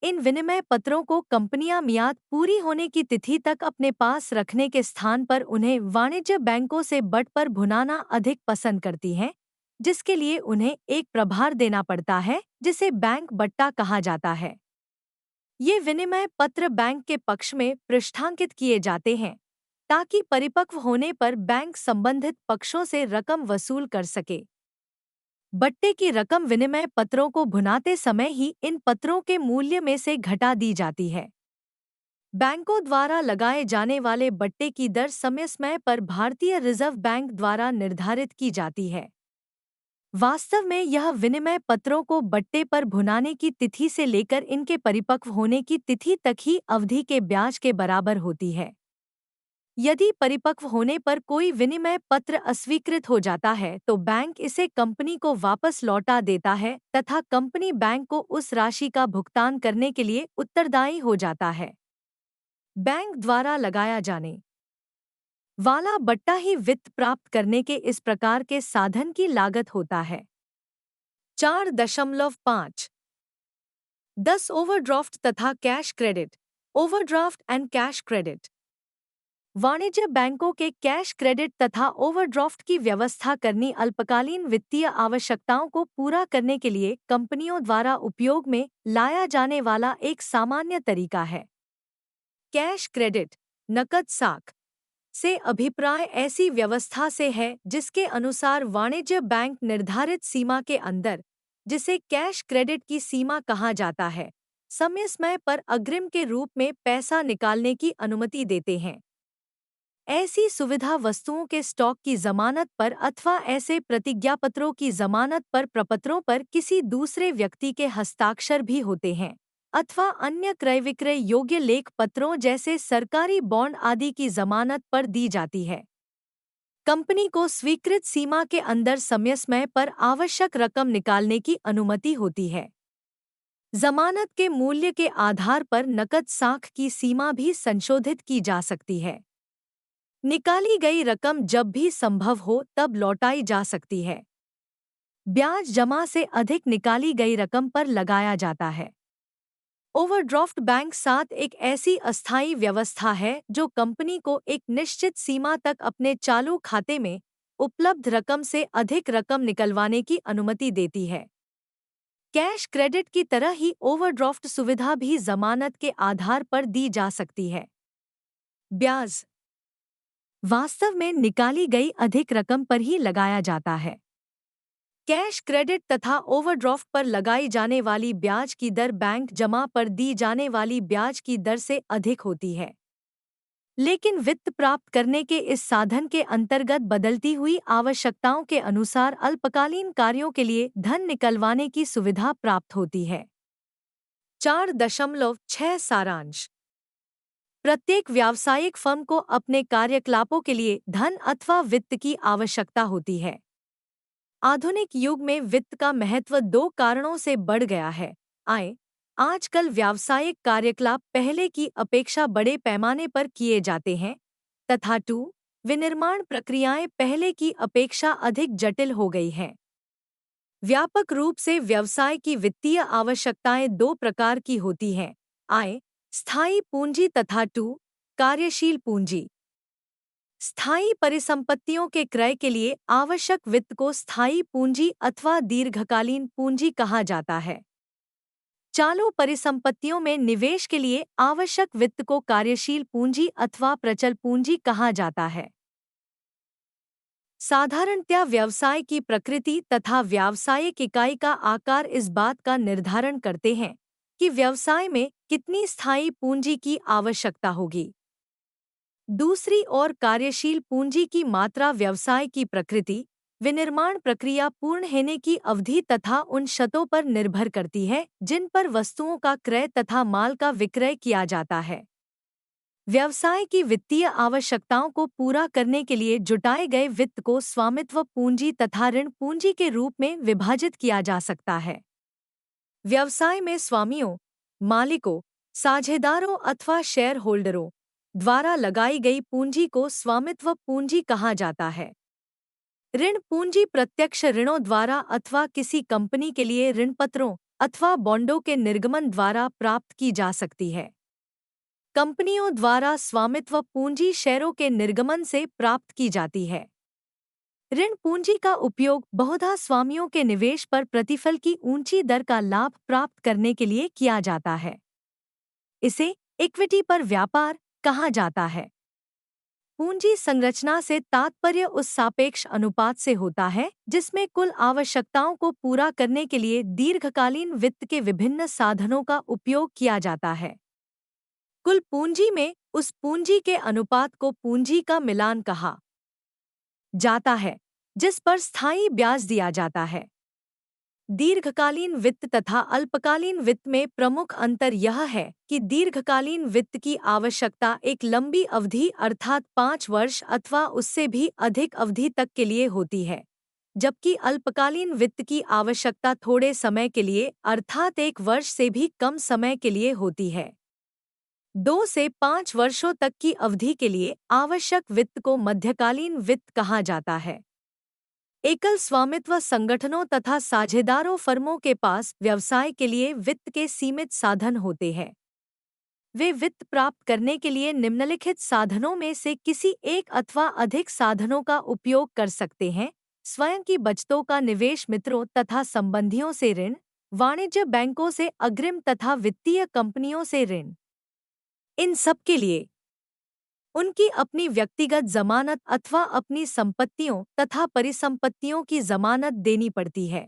इन विनिमय पत्रों को कंपनियां मियाद पूरी होने की तिथि तक अपने पास रखने के स्थान पर उन्हें वाणिज्य बैंकों से बट पर भुनाना अधिक पसंद करती हैं, जिसके लिए उन्हें एक प्रभार देना पड़ता है, जिसे बैंक बट्टा कहा जाता है। ये विनिमय पत्र बैंक के पक्ष में पृष्ठांकित किए जाते हैं, ताकि परिपक्व होने पर बैंक संबंधित पक्षों से रकम वसूल कर सके। बट्टे की रकम विनिमय पत्रों को भुनाते समय ही इन पत्रों के मूल्य में से घटा दी जाती है। बैंकों द्वारा लगाए जाने वाले बट्टे की दर समय समय पर भारतीय रिजर्व बैंक द्वारा निर्धारित की जाती है। वास्तव में यह विनिमय पत्रों को बट्टे पर भुनाने की तिथि से लेकर इनके परिपक्व होने की तिथि तक ही अवधि के ब्याज के बराबर होती है। यदि परिपक्व होने पर कोई विनिमय पत्र अस्वीकृत हो जाता है तो बैंक इसे कंपनी को वापस लौटा देता है तथा कंपनी बैंक को उस राशि का भुगतान करने के लिए उत्तरदायी हो जाता है। बैंक द्वारा लगाया जाने वाला बट्टा ही वित्त प्राप्त करने के इस प्रकार के साधन की लागत होता है। 4.5 10 ओवरड्राफ्ट तथा cash credit, overdraft and cash credit. वाणिज्य बैंकों के कैश क्रेडिट तथा ओवरड्राफ्ट की व्यवस्था करनी अल्पकालीन वित्तीय आवश्यकताओं को पूरा करने के लिए कंपनियों द्वारा उपयोग में लाया जाने वाला एक सामान्य तरीका है। कैश क्रेडिट, नकद साख से अभिप्राय ऐसी व्यवस्था से है जिसके अनुसार वाणिज्य बैंक निर्धारित सीमा के अंदर, जिसे कैश क्रेडिट की सीमा कहा जाता है, समय समय पर अग्रिम के रूप में पैसा निकालने की अनुमति देते हैं। ऐसी सुविधा वस्तुओं के स्टॉक की जमानत पर अथवा ऐसे प्रतिज्ञापत्रों की जमानत पर प्रपत्रों पर किसी दूसरे व्यक्ति के हस्ताक्षर भी होते हैं, अथवा अन्य क्रय विक्रय योग्य लेख पत्रों जैसे सरकारी बॉन्ड आदि की जमानत पर दी जाती है। कंपनी को स्वीकृत सीमा के अंदर समय समय पर आवश्यक रकम निकालने की अनुमति होती है। जमानत के मूल्य के आधार पर नकद साख की सीमा भी संशोधित की जा सकती है। निकाली गई रकम जब भी संभव हो तब लौटाई जा सकती है। ब्याज जमा से अधिक निकाली गई रकम पर लगाया जाता है। ओवरड्राफ्ट बैंक साथ एक ऐसी अस्थायी व्यवस्था है जो कंपनी को एक निश्चित सीमा तक अपने चालू खाते में उपलब्ध रकम से अधिक रकम निकलवाने की अनुमति देती है। कैश क्रेडिट की तरह ही ओवरड्राफ्ट सुविधा भी जमानत के आधार पर दी जा सकती है। ब्याज वास्तव में निकाली गई अधिक रकम पर ही लगाया जाता है। कैश क्रेडिट तथा ओवरड्राफ्ट पर लगाई जाने वाली ब्याज की दर बैंक जमा पर दी जाने वाली ब्याज की दर से अधिक होती है। लेकिन वित्त प्राप्त करने के इस साधन के अंतर्गत बदलती हुई आवश्यकताओं के अनुसार अल्पकालीन कार्यों के लिए धन निकलवाने की सुविधा प्राप्त होती है। 4.6 सारांश। प्रत्येक व्यावसायिक फर्म को अपने कार्यकलापों के लिए धन अथवा वित्त की आवश्यकता होती है। आधुनिक युग में वित्त का महत्व 2 कारणों से बढ़ गया है: आय आजकल व्यावसायिक कार्यकलाप पहले की अपेक्षा बड़े पैमाने पर किए जाते हैं तथा विनिर्माण प्रक्रियाएं पहले की अपेक्षा अधिक जटिल हो गई हैं। व्यापक रूप से व्यवसाय की वित्तीय आवश्यकताएं दो प्रकार की होती हैं: आय, स्थायी पूंजी तथा कार्यशील पूंजी। स्थायी परिसंपत्तियों के क्रय के लिए आवश्यक वित्त को स्थायी पूंजी अथवा दीर्घकालीन पूंजी कहा जाता है। चालू परिसंपत्तियों में निवेश के लिए आवश्यक वित्त को कार्यशील पूंजी अथवा प्रचल पूंजी कहा जाता है। साधारणतया व्यवसाय की प्रकृति तथा व्यावसायिक इकाई का आकार इस बात का निर्धारण करते हैं कि व्यवसाय में कितनी स्थायी पूंजी की आवश्यकता होगी। दूसरी ओर कार्यशील पूंजी की मात्रा व्यवसाय की प्रकृति, विनिर्माण प्रक्रिया पूर्ण होने की अवधि तथा उन शर्तों पर निर्भर करती है जिन पर वस्तुओं का क्रय तथा माल का विक्रय किया जाता है। व्यवसाय की वित्तीय आवश्यकताओं को पूरा करने के लिए जुटाए गए वित्त को स्वामित्व पूंजी तथा ऋण पूंजी के रूप में विभाजित किया जा सकता है। व्यवसाय में स्वामियों, मालिकों, साझेदारों अथवा शेयर होल्डरों द्वारा लगाई गई पूंजी को स्वामित्व पूंजी कहा जाता है। ऋण पूंजी प्रत्यक्ष ऋणों द्वारा अथवा किसी कंपनी के लिए ऋणपत्रों अथवा बॉन्डों के निर्गमन द्वारा प्राप्त की जा सकती है। कंपनियों द्वारा स्वामित्व पूंजी शेयरों के निर्गमन से प्राप्त की जाती है। ऋण पूंजी का उपयोग बहुधा स्वामियों के निवेश पर प्रतिफल की ऊंची दर का लाभ प्राप्त करने के लिए किया जाता है। इसे इक्विटी पर व्यापार कहा जाता है। पूंजी संरचना से तात्पर्य उस सापेक्ष अनुपात से होता है जिसमें कुल आवश्यकताओं को पूरा करने के लिए दीर्घकालीन वित्त के विभिन्न साधनों का उपयोग किया जाता है। कुल पूंजी में उस पूंजी के अनुपात को पूंजी का मिलान कहा जाता है जिस पर स्थायी ब्याज दिया जाता है। दीर्घकालीन वित्त तथा अल्पकालीन वित्त में प्रमुख अंतर यह है कि दीर्घकालीन वित्त की आवश्यकता एक लंबी अवधि अर्थात 5 वर्ष अथवा उससे भी अधिक अवधि तक के लिए होती है, जबकि अल्पकालीन वित्त की आवश्यकता थोड़े समय के लिए अर्थात 1 वर्ष से भी कम समय के लिए होती है। 2 से 5 वर्षों तक की अवधि के लिए आवश्यक वित्त को मध्यकालीन वित्त कहा जाता है। एकल स्वामित्व संगठनों तथा साझेदारों फर्मों के पास व्यवसाय के लिए वित्त के सीमित साधन होते हैं। वे वित्त प्राप्त करने के लिए निम्नलिखित साधनों में से किसी एक अथवा अधिक साधनों का उपयोग कर सकते हैं: स्वयं की बचतों का निवेश, मित्रों तथा संबंधियों से ऋण, वाणिज्य बैंकों से अग्रिम तथा वित्तीय कंपनियों से ऋण। इन सब के लिए उनकी अपनी व्यक्तिगत जमानत अथवा अपनी संपत्तियों तथा परिसंपत्तियों की जमानत देनी पड़ती है।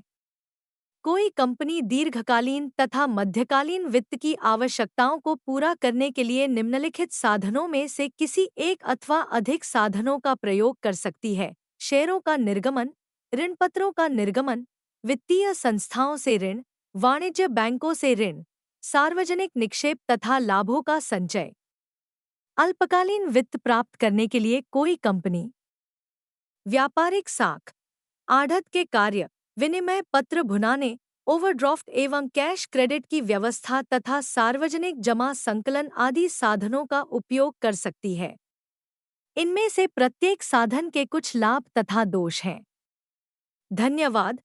कोई कंपनी दीर्घकालीन तथा मध्यकालीन वित्त की आवश्यकताओं को पूरा करने के लिए निम्नलिखित साधनों में से किसी एक अथवा अधिक साधनों का प्रयोग कर सकती है: शेयरों का निर्गमन, ऋणपत्रों का निर्गमन, वित्तीय संस्थाओं से ऋण, वाणिज्य बैंकों से ऋण, सार्वजनिक निक्षेप तथा लाभों का संचय। अल्पकालीन वित्त प्राप्त करने के लिए कोई कंपनी व्यापारिक साख, आढ़त के कार्य, विनिमय पत्र भुनाने, ओवरड्राफ्ट एवं कैश क्रेडिट की व्यवस्था तथा सार्वजनिक जमा संकलन आदि साधनों का उपयोग कर सकती है। इनमें से प्रत्येक साधन के कुछ लाभ तथा दोष हैं। धन्यवाद।